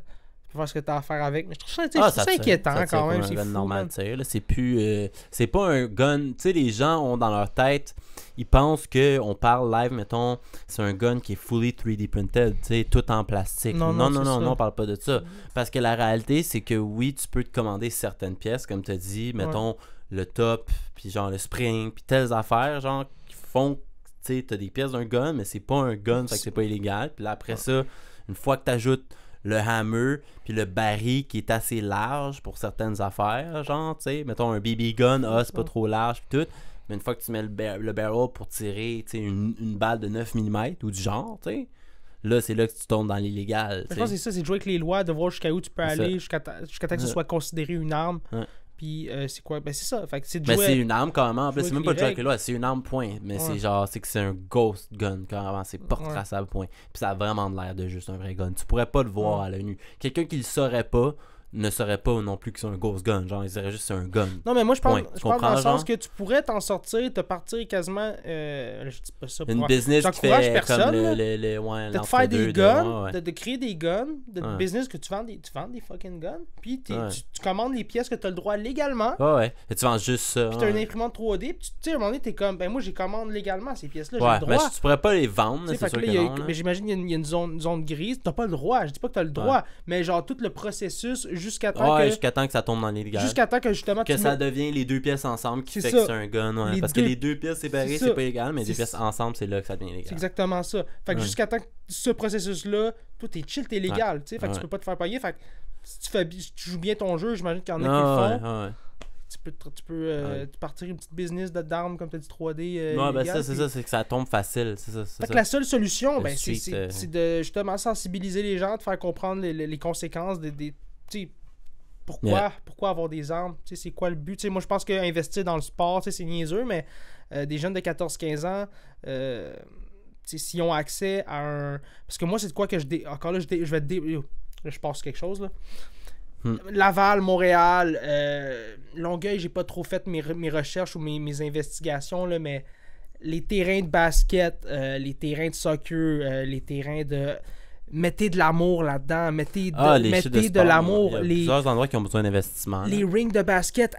ce que tu as à faire avec. Mais je trouve ça inquiétant quand même. C'est un gun fou, normal, c'est plus. C'est pas un gun. Tu sais, les gens ont dans leur tête, ils pensent qu'on parle live, mettons, c'est un gun qui est fully 3D printed, tu sais, tout en plastique. Non, on parle pas de ça. Parce que la réalité, c'est que oui, tu peux te commander certaines pièces, comme tu as dit, mettons. Le top, puis genre le spring, puis telles affaires, genre, qui font, tu sais, t'as des pièces d'un gun, mais c'est pas un gun, fait que c'est pas illégal. Puis là, après ça, une fois que t'ajoutes le hammer, puis le baril qui est assez large pour certaines affaires, genre, tu sais, mettons un BB gun, c'est pas trop large, puis tout. Mais une fois que tu mets le barrel pour tirer, tu sais, une balle de 9 mm ou du genre, tu sais, là, c'est là que tu tombes dans l'illégal. Je pense que c'est ça, c'est de jouer avec les lois, de voir jusqu'à où tu peux aller, jusqu'à temps que ce soit considéré une arme. Puis c'est quoi? Ben c'est ça. Fait que c'est de jouer. C'est une arme carrément. C'est même pas de jouer avec les lois, c'est une arme point. Mais c'est genre, c'est que c'est un ghost gun carrément. C'est pas retraçable point. Puis ça a vraiment de l'air de juste un vrai gun. Tu pourrais pas le voir à l'œil nu. Quelqu'un qui le saurait pas ne saurait pas non plus que c'est un ghost gun. Genre, il dirait juste que c'est un gun. Non, mais moi, je parle dans le sens que tu pourrais t'en sortir, te partir quasiment. Je dis pas ça pour une business qui fait personne, comme de te faire des guns, de créer des guns, de business que tu vends des fucking guns, puis tu commandes les pièces que tu as le droit légalement. Ouais. Et tu vends juste ça. Puis tu as une imprimante 3D, puis tu sais, à un moment donné, tu es comme, ben moi, j'ai commande légalement ces pièces-là, j'ai le droit. Mais tu pourrais pas les vendre, c'est sûr que non. Mais j'imagine qu'il y a une zone grise, t'as pas le droit. Je dis pas que tu as le droit, mais genre tout le processus jusqu'à temps que ça tombe dans l'illégal. Jusqu'à temps que justement ça devient les deux pièces ensemble qui fait que c'est un gun. Parce que les deux pièces séparées, c'est pas illégal, mais les deux pièces ensemble, c'est là que ça devient illégal. C'est exactement ça. Fait que jusqu'à temps que ce processus-là, toi, t'es chill, t'es légal. Fait que tu peux pas te faire payer. Fait que si tu joues bien ton jeu, j'imagine qu'il y en a qui le font. Tu peux partir une petite business d'armes, comme tu as dit, 3D. C'est ça, c'est que ça tombe facile. Fait que la seule solution, c'est de justement sensibiliser les gens, de faire comprendre les conséquences des pourquoi avoir des armes? C'est quoi le but? Moi, je pense qu'investir dans le sport, c'est niaiseux, mais des jeunes de 14-15 ans, s'ils ont accès à un... Parce que moi, c'est de quoi que encore là, je passe quelque chose, là. Laval, Montréal, Longueuil, j'ai pas trop fait mes recherches ou mes investigations, là, mais les terrains de basket, les terrains de soccer, les terrains de... Mettez de l'amour là-dedans, mettez de l'amour. Il y a plusieurs endroits qui ont besoin d'investissement. Les rings de basket,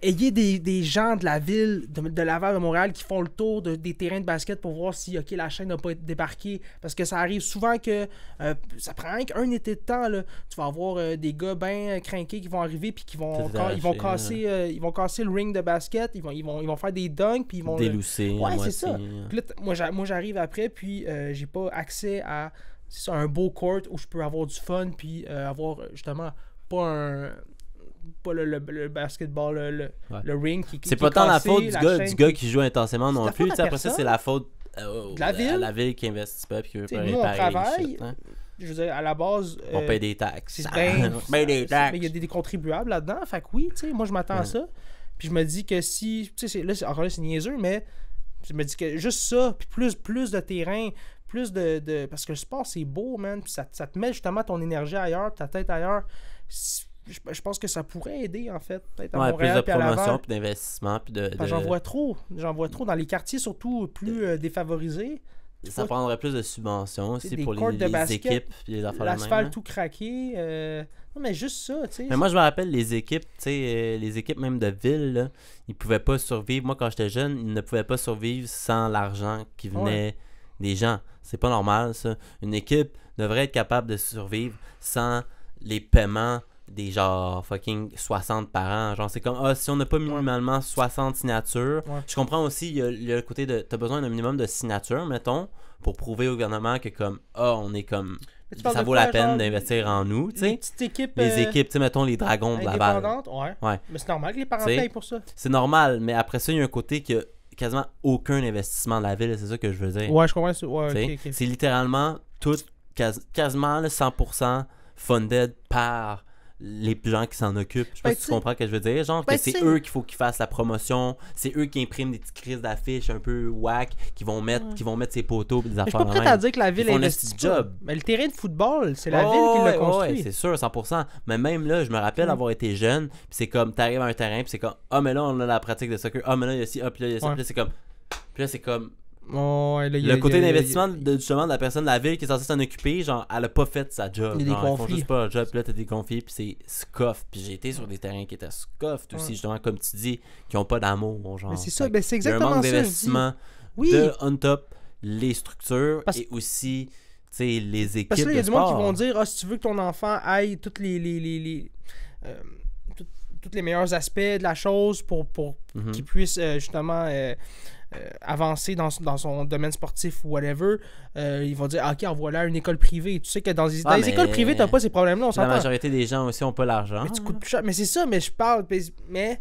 ayez des gens de la ville, de Laval, de Montréal, qui font le tour des terrains de basket pour voir si la chaîne n'a pas été débarquée. Parce que ça arrive souvent que ça prend un été de temps. Là. Tu vas avoir des gars bien crinqués qui vont arriver puis qui vont casser le ring de basket, ils vont faire des dunks puis ils vont délousser. Ouais, c'est ça. Puis là, moi j'arrive après puis j'ai pas accès à un beau court où je peux avoir du fun puis avoir justement pas le basketball, le ring qui c'est pas tant la faute du gars qui joue intensément non plus. Après ça, c'est la faute de la ville. La ville qui investit pas puis qui veut pas Nous, on réparer travaille. shit, hein. Je veux dire, à la base. On paye des taxes. Ben, On paye des taxes. mais il y a des contribuables là-dedans. Fait que oui, tu sais, moi, je m'attends à ça. Puis je me dis que si. Tu sais, encore là, c'est niaiseux, mais je me dis que juste ça, puis plus de terrain, plus de. Parce que le sport, c'est beau, man. Puis ça te met justement ton énergie ailleurs, ta tête ailleurs. Je pense que ça pourrait aider, en fait. Peut-être à Montréal, plus de puis à Laval. promotion, puis d'investissement, puis de... J'en vois trop. J'en vois trop dans les quartiers, surtout plus défavorisés. Ça prendrait plus de subventions aussi des pour courts de les basket, équipes puis les affaires de même. L'asphalte Là. tout craqué. Non, mais juste ça, tu sais. Mais moi, je me rappelle les équipes, tu sais, les équipes même de ville, là, ils pouvaient pas survivre. Moi, quand j'étais jeune, ils ne pouvaient pas survivre sans l'argent qui venait des gens. C'est pas normal, ça. Une équipe devrait être capable de survivre sans les paiements des genre fucking 60 par an. Genre, c'est comme, si on n'a pas minimalement 60 signatures. Je comprends aussi, il y a le côté de, t'as besoin d'un minimum de signatures, mettons, pour prouver au gouvernement que comme, on est comme, ça vaut la peine d'investir en nous, tu sais. Les équipes, tu sais, mettons les Dragons de Laval. Ouais. Mais c'est normal que les parents payent pour ça. C'est normal, mais après ça, il y a un côté qui a quasiment aucun investissement de la ville, c'est ça que je veux dire. Ouais, je comprends ça. Ouais, okay. C'est littéralement tout, quasiment 100% funded par les gens qui s'en occupent. Je sais pas si tu comprends ce que je veux dire. Genre que c'est eux qu'il faut qu'ils fassent la promotion. C'est eux qui impriment des petites crises d'affiches un peu whack qui vont mettre ses poteaux et des affaires. Je suis pas prêt à dire que la ville investit job. Mais le terrain de football, c'est la ville qui l'a construit. Ouais, c'est sûr, 100%. Mais même là, je me rappelle avoir été jeune, puis c'est comme, t'arrives à un terrain, puis c'est comme, mais là, on a la pratique de soccer. Mais là, il y a ci, puis là, il y a ça. Puis là, c'est comme... le côté d'investissement justement de la personne de la ville qui est censée s'en occuper, genre elle a pas fait sa job. Il y a des conflits. Ils font juste pas leur job, puis là t'as des conflits, puis c'est scuffed. Puis j'ai été sur des terrains qui étaient scuffed aussi, justement, comme tu dis, qui ont pas d'amour. Genre. Mais c'est ça, c'est exactement ça. Il y a un manque d'investissement de on top, les structures et aussi les équipes. Parce que là, il y a du du monde sport. qui vont dire si tu veux que ton enfant aille toutes tous les meilleurs aspects de la chose pour qu'il puisse justement avancer dans son domaine sportif ou whatever, ils vont dire ok, envoie-la à une école privée. Tu sais que dans les écoles privées, t'as pas ces problèmes-là, on s'entend. La majorité des gens aussi ont pas l'argent. Mais tu coûtes plus cher. Mais c'est ça, mais je parle. Mais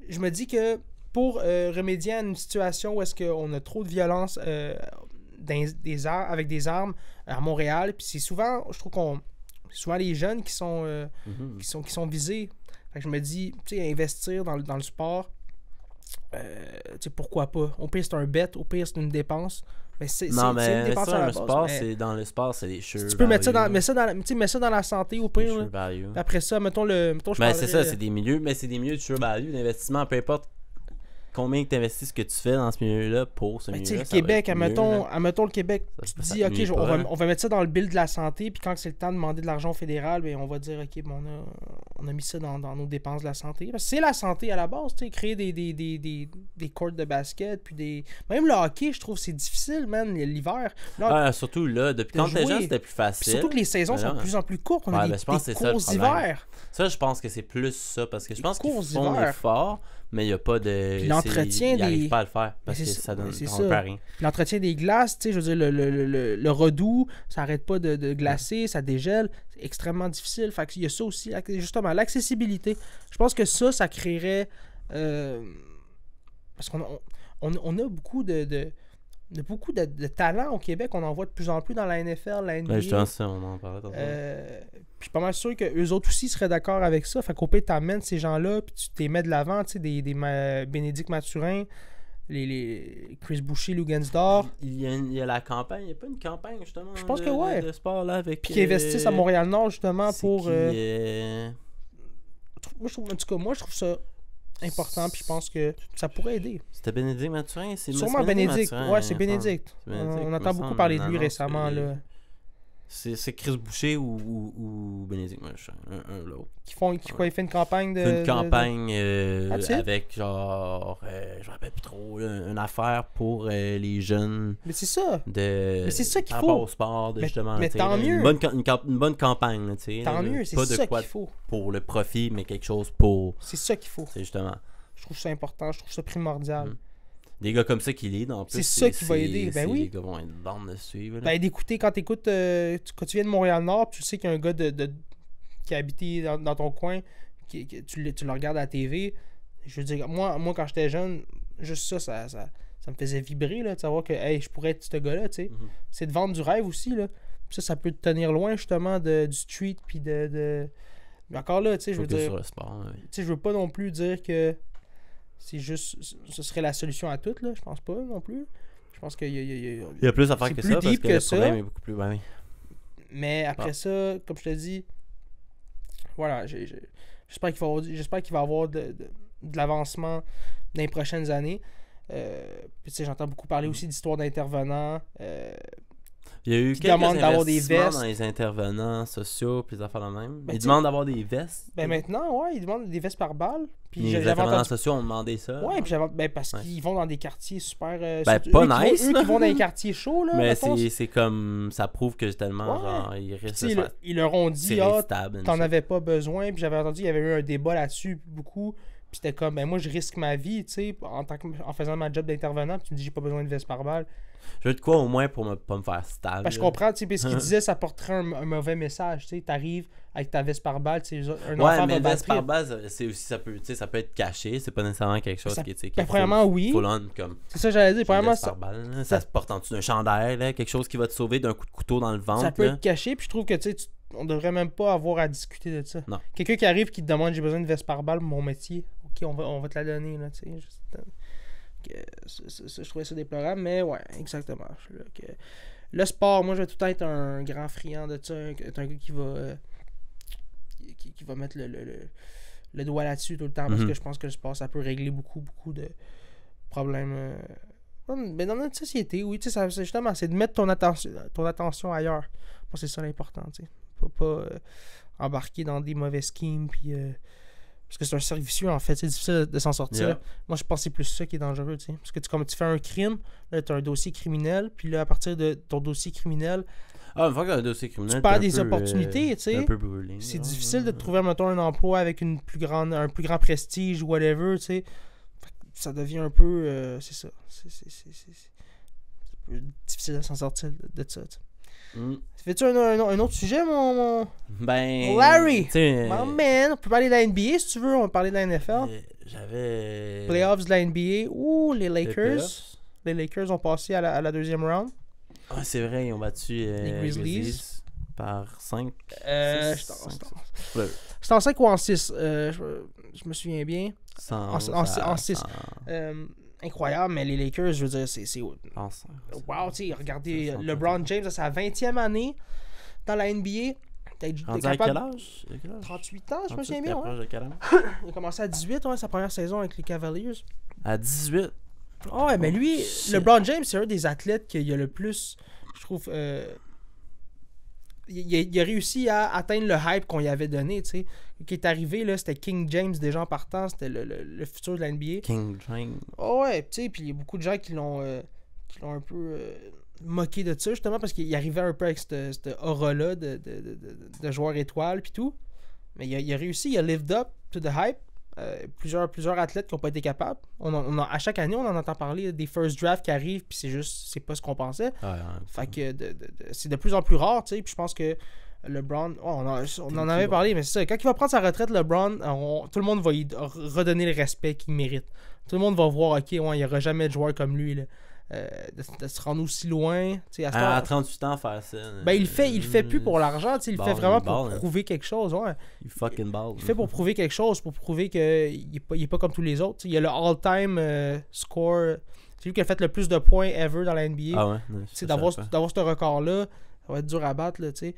je me dis que pour remédier à une situation où est-ce qu'on a trop de violence avec des armes à Montréal, puis c'est souvent, je trouve c'est souvent les jeunes qui sont visés. Fait que je me dis, tu sais, investir dans le sport, tu sais, pourquoi pas. Au pire, c'est un bet, au pire, c'est une dépense. Mais c'est une dépense à la base. Dans le sport, c'est des sure tu peux mettre ça dans la santé, au pire. Après ça, mettons c'est ça, c'est des milieux, mais c'est des milieux de sure value d'investissement, peu importe combien tu investis ce que tu fais dans ce milieu-là pour ce milieu-là. Le Québec, admettons le Québec, tu te dis, ok, on va mettre ça dans le bill de la santé, puis quand c'est le temps de demander de l'argent au fédéral, ben, on va dire, ok, bon, on a mis ça dans nos dépenses de la santé. Parce que c'est la santé à la base, tu sais, créer des courts de basket, puis même le hockey, je trouve, c'est difficile, man, l'hiver. Surtout là, depuis quand t'es jeune, c'était plus facile. Puis surtout que les saisons sont de plus en plus courtes, on a des courses d'hiver. Ça, je pense que c'est plus ça, parce que je pense qu'ils font l'effort, mais il n'y a pas de... Puis l'entretien ils n'arrivent pas à le faire, parce que ça donne pas rien. Puis l'entretien des glaces, tu sais, je veux dire, le redout, ça n'arrête pas de glacer, ça dégèle, c'est extrêmement difficile. Fait qu'il y a ça aussi, justement, l'accessibilité. Je pense que ça créerait... parce qu'on a beaucoup de talents au Québec, on en voit de plus en plus dans la NFL, la NBA. Justement, ça, on en parlait. Puis je suis pas mal sûr qu'eux autres aussi seraient d'accord avec ça. Fait qu'au pire, t'amènes ces gens-là, puis tu les mets de l'avant, tu sais, des Bénédicte Mathurin, les Chris Boucher, Lou Gensdor. Il y a la campagne, il n'y a pas une campagne, justement, je pense que de sport, là, avec... Puis qui investissent à Montréal-Nord, justement, pour... Moi, je trouve ça important, puis je pense que ça pourrait aider. C'était Bénédicte Mathurin? Sûrement Bénédicte. Ouais, c'est Bénédicte. On entend beaucoup parler de lui récemment, là. C'est Chris Boucher ou Bénédicte Mathurin, un l'autre. Il fait une campagne de... Une campagne avec genre, je me rappelle plus trop, une affaire pour les jeunes. Mais c'est ça. Mais c'est ça qu'il faut. Au sport, justement. Mais tant mieux. Une bonne campagne, tu sais. Tant mieux, c'est ça qu'il faut. Pour le profit, mais quelque chose pour... C'est ça qu'il faut. C'est justement... Je trouve ça important, je trouve ça primordial. Des gars comme ça qui lead en plus. C'est ça qui va aider. Ben oui. Les gars vont être bande de suivre. Ben d'écouter, quand tu viens de Montréal-Nord, tu sais qu'il y a un gars qui a habité dans ton coin, tu le regardes à la TV. Je veux dire, moi quand j'étais jeune, juste ça ça me faisait vibrer là, de savoir que hey, je pourrais être ce gars-là, tu sais. C'est de vendre du rêve aussi, là. Puis ça peut te tenir loin, justement, du street, puis de... Mais encore là, tu sais, je veux dire... sur le sport, oui. Tu sais, je veux pas non plus dire que c'est juste... Ce serait la solution à tout, là. Je pense pas non plus. Je pense qu'il il y a plus à faire que ça, parce que le problème est beaucoup plus... Ben oui. Mais après ça, comme je te dis, voilà, j'espère qu'il va y avoir de l'avancement dans les prochaines années. Puis tu sais, j'entends beaucoup parler aussi d'histoires d'intervenants. Il y a eu qui quelques demandent d'avoir des investissements vestes. dans les intervenants sociaux puis les affaires de même. Ben, Ils demandent d'avoir des vestes. Ben maintenant, ouais, ils demandent des vestes par balle. Puis Les j'avais intervenants entendu... sociaux ont demandé ça. Ouais, puis parce qu'ils vont dans des quartiers super... Ben, surtout, pas eux nice, qui là. vont dans les quartiers chauds, là. Mais mettons. c'est comme... Ça prouve que tellement, Ouais. genre, ils risquent de Tu sais, se faire ils leur ont dit, tirer stable. t'en avais pas besoin. Puis j'avais entendu, il y avait eu un débat là-dessus, beaucoup. Puis c'était comme, ben moi, je risque ma vie, tu sais, en faisant ma job d'intervenant. Puis tu me dis, j'ai pas besoin de veste par balle. Je veux de quoi au moins pour pas me faire stable. Ben, je comprends, tu sais, puis ce qu'il disait, ça porterait un mauvais message, tu sais. T'arrives avec ta veste par balle, tu sais, un enfant mais va veste par battre. balle, c'est aussi, ça peut être caché. C'est pas nécessairement quelque chose qui est, tu sais, qui Ben, est premièrement, oui. full on, comme... C'est ça que j'allais dire. Premièrement, Veste par balle, là. Ça se porte en dessous d'un chandail, là, quelque chose qui va te sauver d'un coup de couteau dans le ventre. ça peut là. être caché, puis je trouve que, tu sais, on devrait même pas avoir à discuter de ça. Non. Quelqu'un qui arrive qui te demande, j'ai besoin de veste par balle pour mon métier. Ok, on va te la donner, là, tu sais. Je trouvais ça déplorable, mais ouais, exactement. Là, le sport, moi, je vais tout le temps être un grand friand de ça, être un gars qui va mettre le doigt là-dessus tout le temps, parce que je pense que le sport, ça peut régler beaucoup de problèmes. Mais dans notre société, oui, tu sais, justement, c'est de mettre ton attention ailleurs. Moi, c'est ça l'important, tu sais. Pas embarquer dans des mauvais schemes, puis... parce que c'est un cercle vicieux, en fait. C'est difficile de s'en sortir. Yeah. Moi, je pense que c'est plus ça qui est dangereux, tu sais. Parce que comme tu fais un crime, là, tu as un dossier criminel. Puis là, à partir de ton dossier criminel, Une fois que t'as un dossier criminel, tu perds t'es des un peu, opportunités, tu sais. un peu brûlé. C'est là. difficile de trouver, mettons, un emploi avec un plus grand prestige ou whatever, tu sais. Ça devient un peu... c'est ça. C'est un peu difficile de s'en sortir de ça, tu sais. Fais-tu un autre sujet, mon... Ben... Larry! tu sais, My man, on peut parler de la NBA si tu veux, on va parler de la NFL. J'avais... Playoffs de la NBA. Ouh, les Lakers. playoffs. Les Lakers ont passé à la deuxième round. Ah, c'est vrai, ils ont battu Les Grizzlies. par 5. C'était en 5 ou en 6. Je me souviens bien. En 6. Incroyable, mais les Lakers, je veux dire, c'est wow, tu sais, regardez, LeBron James à sa 20e année dans la NBA. Rendu à quel âge? 38 ans, je me souviens bien. Ouais. De quel âge? Il a commencé à 18, ouais, sa première saison avec les Cavaliers. À 18. Oh, ouais, mais lui, LeBron James, c'est un des athlètes qui a le plus, je trouve, il a réussi à atteindre le hype qu'on lui avait donné, tu sais. Qui est arrivé, là, c'était King James déjà en partant, c'était le futur de la NBA. King James. Oh ouais, tu sais, puis il y a beaucoup de gens qui l'ont un peu moqué de ça, justement, parce qu'il arrivait un peu avec cette aura-là de joueur étoile, puis tout. Mais il a réussi, il a lived up to the hype. Plusieurs athlètes qui n'ont pas été capables. À chaque année, on en entend parler des first drafts qui arrivent, puis c'est pas ce qu'on pensait. Fait que c'est de plus en plus rare, tu sais. Puis je pense que LeBron, on en avait parlé, mais c'est ça. Quand il va prendre sa retraite, LeBron, tout le monde va lui redonner le respect qu'il mérite. Tout le monde va voir, ok, ouais, il n'y aura jamais de joueur comme lui, là. De se rendre aussi loin. À 38 ans, faire ça. Ben, il le fait plus pour l'argent, il le fait vraiment pour ball, prouver quelque chose. Ouais. Il fucking ball. Il le fait pour prouver quelque chose, pour prouver qu'il est pas comme tous les autres. Il y a le all-time score. C'est lui qui a fait le plus de points ever dans la NBA. Ah ouais? D'avoir ce record-là, ça va être dur à battre. Là, fait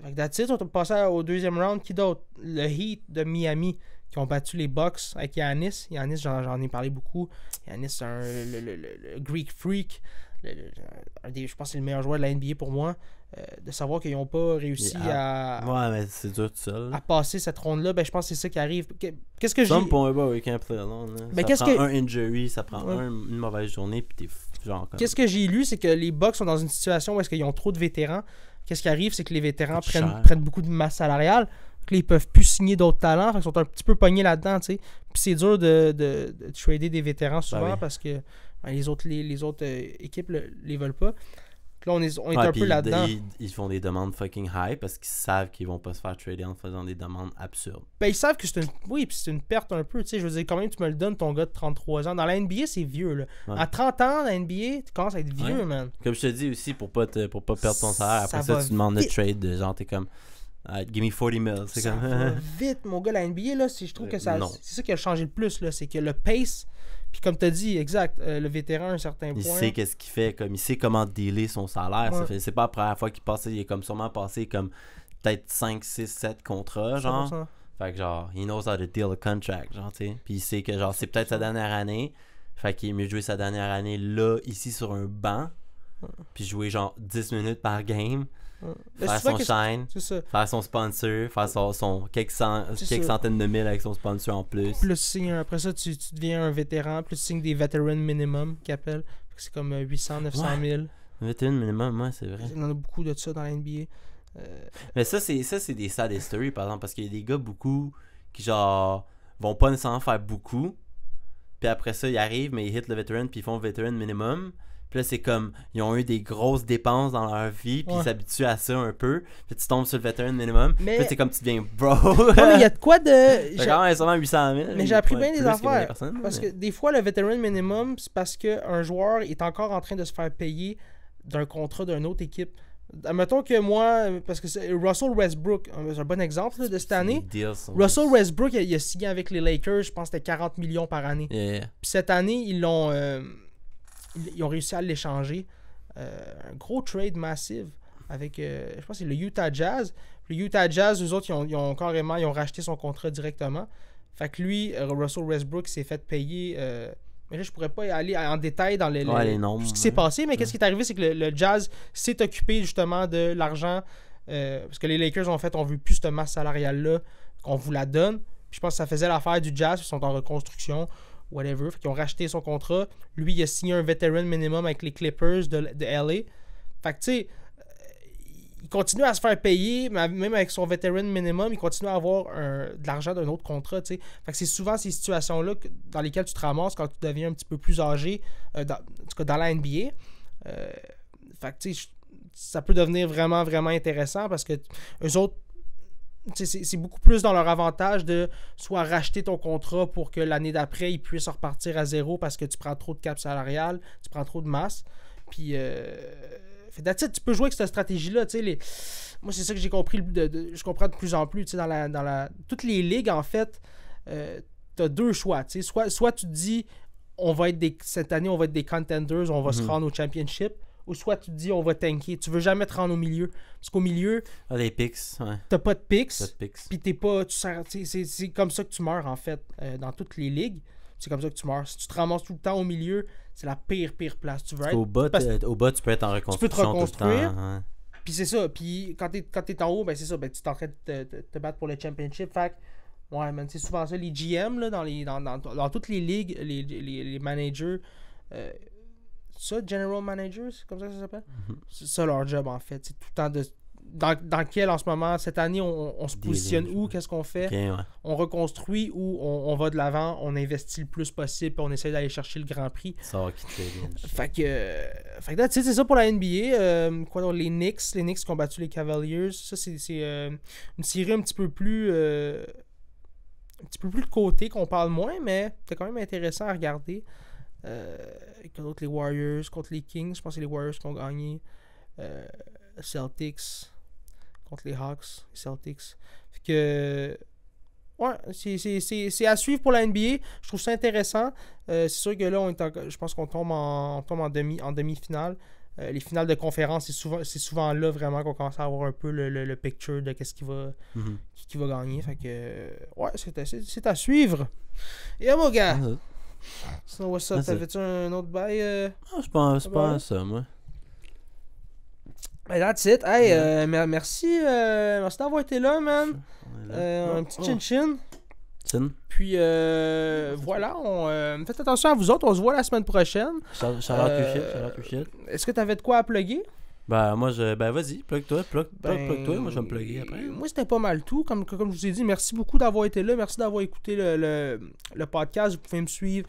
que that's it, on va passer au deuxième round. Qui d'autre? Le Heat de Miami qui ont battu les Bucks avec Giannis. Giannis, j'en ai parlé beaucoup. Giannis, c'est le Greek Freak. Je pense que c'est le meilleur joueur de la NBA pour moi. De savoir qu'ils n'ont pas réussi à... Ouais, mais c'est dur tout seul. À passer cette ronde-là, ben je pense que c'est ça qui arrive. Qu'est-ce que j'ai... Comme pour un gars avec un play alone. Ben, ça prend un injury, ça prend une mauvaise journée, puis t'es genre comme... Qu'est-ce que j'ai lu, c'est que les Bucks sont dans une situation où est-ce qu'ils ont trop de vétérans. Qu'est-ce qui arrive, c'est que les vétérans prennent beaucoup de masse salariale. Là, ils peuvent plus signer d'autres talents. Fait qu'ils sont un petit peu pognés là-dedans, tu sais. Puis c'est dur de trader des vétérans souvent parce que les autres équipes les veulent pas. Là, on est un peu là-dedans. Ils font des demandes fucking high parce qu'ils savent qu'ils vont pas se faire trader en faisant des demandes absurdes. Ben, ils savent que c'est une... Oui, puis c'est une perte un peu. Tu sais, je veux dire, quand même, tu me le donnes, ton gars de 33 ans. Dans la NBA, c'est vieux, là. Ouais. À 30 ans, dans la NBA, tu commences à être vieux, man. Comme je te dis aussi, pour pas perdre ton salaire, après ça tu demandes le trade. Genre, t'es comme... give me 40 mil. C'est ça comme... va vite, mon gars. La NBA, là, je trouve que c'est ça qui a changé le plus, là. C'est que le pace... Puis comme tu as dit, exact, le vétéran à un certain point. Il sait qu'est-ce qu'il fait, comme il sait comment dealer son salaire. Ouais. C'est pas la première fois qu'il passait, il est comme sûrement passé comme peut-être 5, 6, 7 contrats, genre. 100%. Fait que genre, he knows how to deal a contract, genre, tu sais. Puis il sait que genre, c'est peut-être sa dernière année. Fait qu'il est mieux de jouer sa dernière année là, ici sur un banc. Puis jouer genre 10 minutes par game. Faire son shine, faire son sponsor, faire son quelques centaines de mille avec son sponsor en plus. Après ça, tu deviens un vétéran, plus tu signes des veteran minimum qu'ils appellent. C'est comme 800, 900 000. Veteran minimum, ouais, c'est vrai. Il y en a beaucoup de ça dans la NBA. Mais ça, c'est des sad history, par exemple, parce qu'il y a des gars beaucoup qui, genre, vont pas nécessairement faire beaucoup. Puis après ça, ils arrivent, mais ils hit le veteran, puis ils font le veteran minimum. Puis là, c'est comme, ils ont eu des grosses dépenses dans leur vie, puis ils s'habituent à ça un peu. Puis tu tombes sur le veteran minimum. Mais... Puis c'est comme tu deviens bro. mais il y a de quoi de. C'est quand même sûrement 800 000. Mais j'ai appris bien des affaires. Parce que des fois, le veteran minimum, c'est parce qu'un joueur est encore en train de se faire payer d'un contrat d'une autre équipe. Admettons que moi, parce que c'est Russell Westbrook, c'est un bon exemple là, de cette année. Russell Westbrook, il a signé avec les Lakers, je pense que c'était 40 millions par année. Yeah. Puis cette année, ils ont réussi à l'échanger. Un gros trade massif avec, je pense que c'est le Utah Jazz. Le Utah Jazz, eux autres, ils ont racheté son contrat directement. Fait que lui, Russell Westbrook, s'est fait payer... mais là, je pourrais pas aller en détail dans les nombres, ce qui s'est passé. Mais qu'est-ce qui est arrivé, c'est que le Jazz s'est occupé justement de l'argent. Parce que les Lakers, en fait, on veut plus cette masse salariale-là, qu'on vous la donne. Puis je pense que ça faisait l'affaire du Jazz, ils sont en reconstruction. Whatever. Fait qu'ils ont racheté son contrat. Lui, il a signé un veteran minimum avec les Clippers de LA. Fait que, tu sais, il continue à se faire payer, mais même avec son veteran minimum, il continue à avoir de l'argent d'un autre contrat, tu sais. Fait que c'est souvent ces situations-là dans lesquelles tu te ramasses quand tu deviens un petit peu plus âgé, en tout cas dans la NBA. Fait que, tu sais, ça peut devenir vraiment, vraiment intéressant parce que eux autres, c'est beaucoup plus dans leur avantage de soit racheter ton contrat pour que l'année d'après, ils puissent repartir à zéro parce que tu prends trop de cap salarial, tu prends trop de masse. Puis, tu peux jouer avec cette stratégie-là. Moi, c'est ça que j'ai compris. Je comprends de plus en plus. Dans toutes les ligues, en fait, tu as deux choix. Soit tu te dis, cette année, on va être des contenders, on va se rendre au championship. Ou soit tu te dis on va tanker. Tu veux jamais te rendre au milieu. Parce qu'au milieu, les picks, ouais. T'as pas de picks. Puis t'es pas. C'est comme ça que tu meurs en fait. Dans toutes les ligues. C'est comme ça que tu meurs. Si tu te ramasses tout le temps au milieu, c'est la pire place. Tu veux être. Au bas, tu peux être en reconstruction. Tu peux te reconstruire. Tout le temps, ouais. Puis c'est ça. Puis quand t'es en haut, ben c'est ça. Ben tu es en train de te battre pour le championship. Fait que, ouais, man, c'est souvent ça. Les GM là, dans toutes les ligues, les managers. Ça, General Manager, c'est comme ça que ça s'appelle? Mm-hmm. C'est ça leur job, en fait. C'est tout le temps de... Dans quel, en ce moment, cette année, on se positionne où? Qu'est-ce qu'on fait? Okay, ouais. On reconstruit ou on va de l'avant, on investit le plus possible puis on essaie d'aller chercher le Grand Prix. Ça va quitter bien. Fait que c'est ça pour la NBA. Quoi d'autre? Les Knicks qui ont battu les Cavaliers. Ça, c'est une série un petit peu plus de côté, qu'on parle moins, mais c'est quand même intéressant à regarder. Contre les Warriors, contre les Kings, je pense que c'est les Warriors qui ont gagné. Celtics contre les Hawks, les Celtics. Fait que ouais, c'est à suivre pour la NBA. Je trouve ça intéressant. C'est sûr que là, je pense qu'on tombe en demi-finale. Les finales de conférence, c'est souvent là vraiment qu'on commence à avoir un peu le picture de qu'est-ce qui va gagner. Fait que ouais, c'est à suivre. Et mon gars. Sinon, what's up? T'avais-tu un autre bail? Je pense pas à ça, moi. Ben, that's it. Hey, merci d'avoir été là, man. Un petit chin-chin. Puis, voilà. Faites attention à vous autres. On se voit la semaine prochaine. Shout-out to shit. Est-ce que t'avais de quoi à plugger? Ben, moi, vas-y, plug-toi, moi, je vais me plugger après. Moi, c'était pas mal tout. Comme je vous ai dit, merci beaucoup d'avoir été là. Merci d'avoir écouté le podcast. Vous pouvez me suivre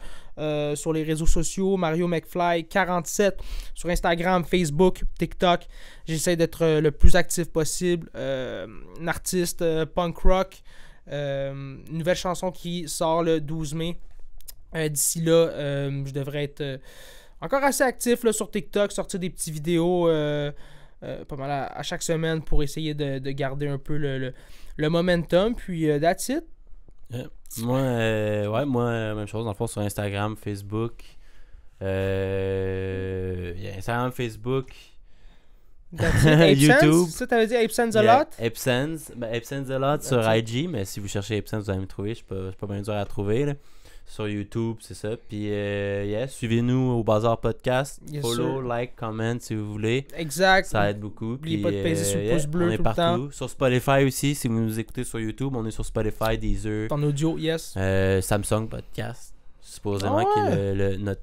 sur les réseaux sociaux. Mario McFly 47 sur Instagram, Facebook, TikTok. J'essaie d'être le plus actif possible. Un artiste punk rock. Une nouvelle chanson qui sort le 12 mai. D'ici là, je devrais être encore assez actif là, sur TikTok, sortir des petites vidéos pas mal à chaque semaine pour essayer de garder un peu le momentum. Puis, that's it. Yeah. Moi, même chose, dans le fond, sur Instagram, Facebook. Instagram, Facebook. YouTube. Ça, t'avais dit Epsens a lot? Epsens a lot sur IG, mais si vous cherchez Epsens, vous allez me trouver. Je suis pas bien dur à trouver, là. Sur YouTube, c'est ça. Puis, suivez-nous au Bazar Podcast. Follow, like, comment si vous voulez. Exact. Ça aide beaucoup. N'oubliez pas de peser sur le pouce bleu on est tout partout. le temps. Sur Spotify aussi, si vous nous écoutez sur YouTube, on est sur Spotify, Deezer. En audio, yes. Samsung Podcast. Supposément qui est notre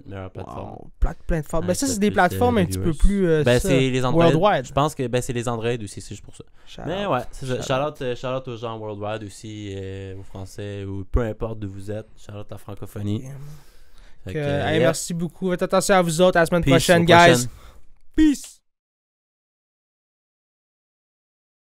meilleure plateforme. Wow, plein de formes. Ben ça, c'est des plateformes un petit peu plus c'est les Android. worldwide. Je pense que c'est les Android aussi, c'est juste pour ça. Mais ouais, c'est ça. Shout-out aux gens worldwide aussi, aux Français, ou peu importe d'où vous êtes. Shout-out la francophonie. Merci beaucoup. Faites attention à vous autres. À la semaine prochaine, guys. Peace.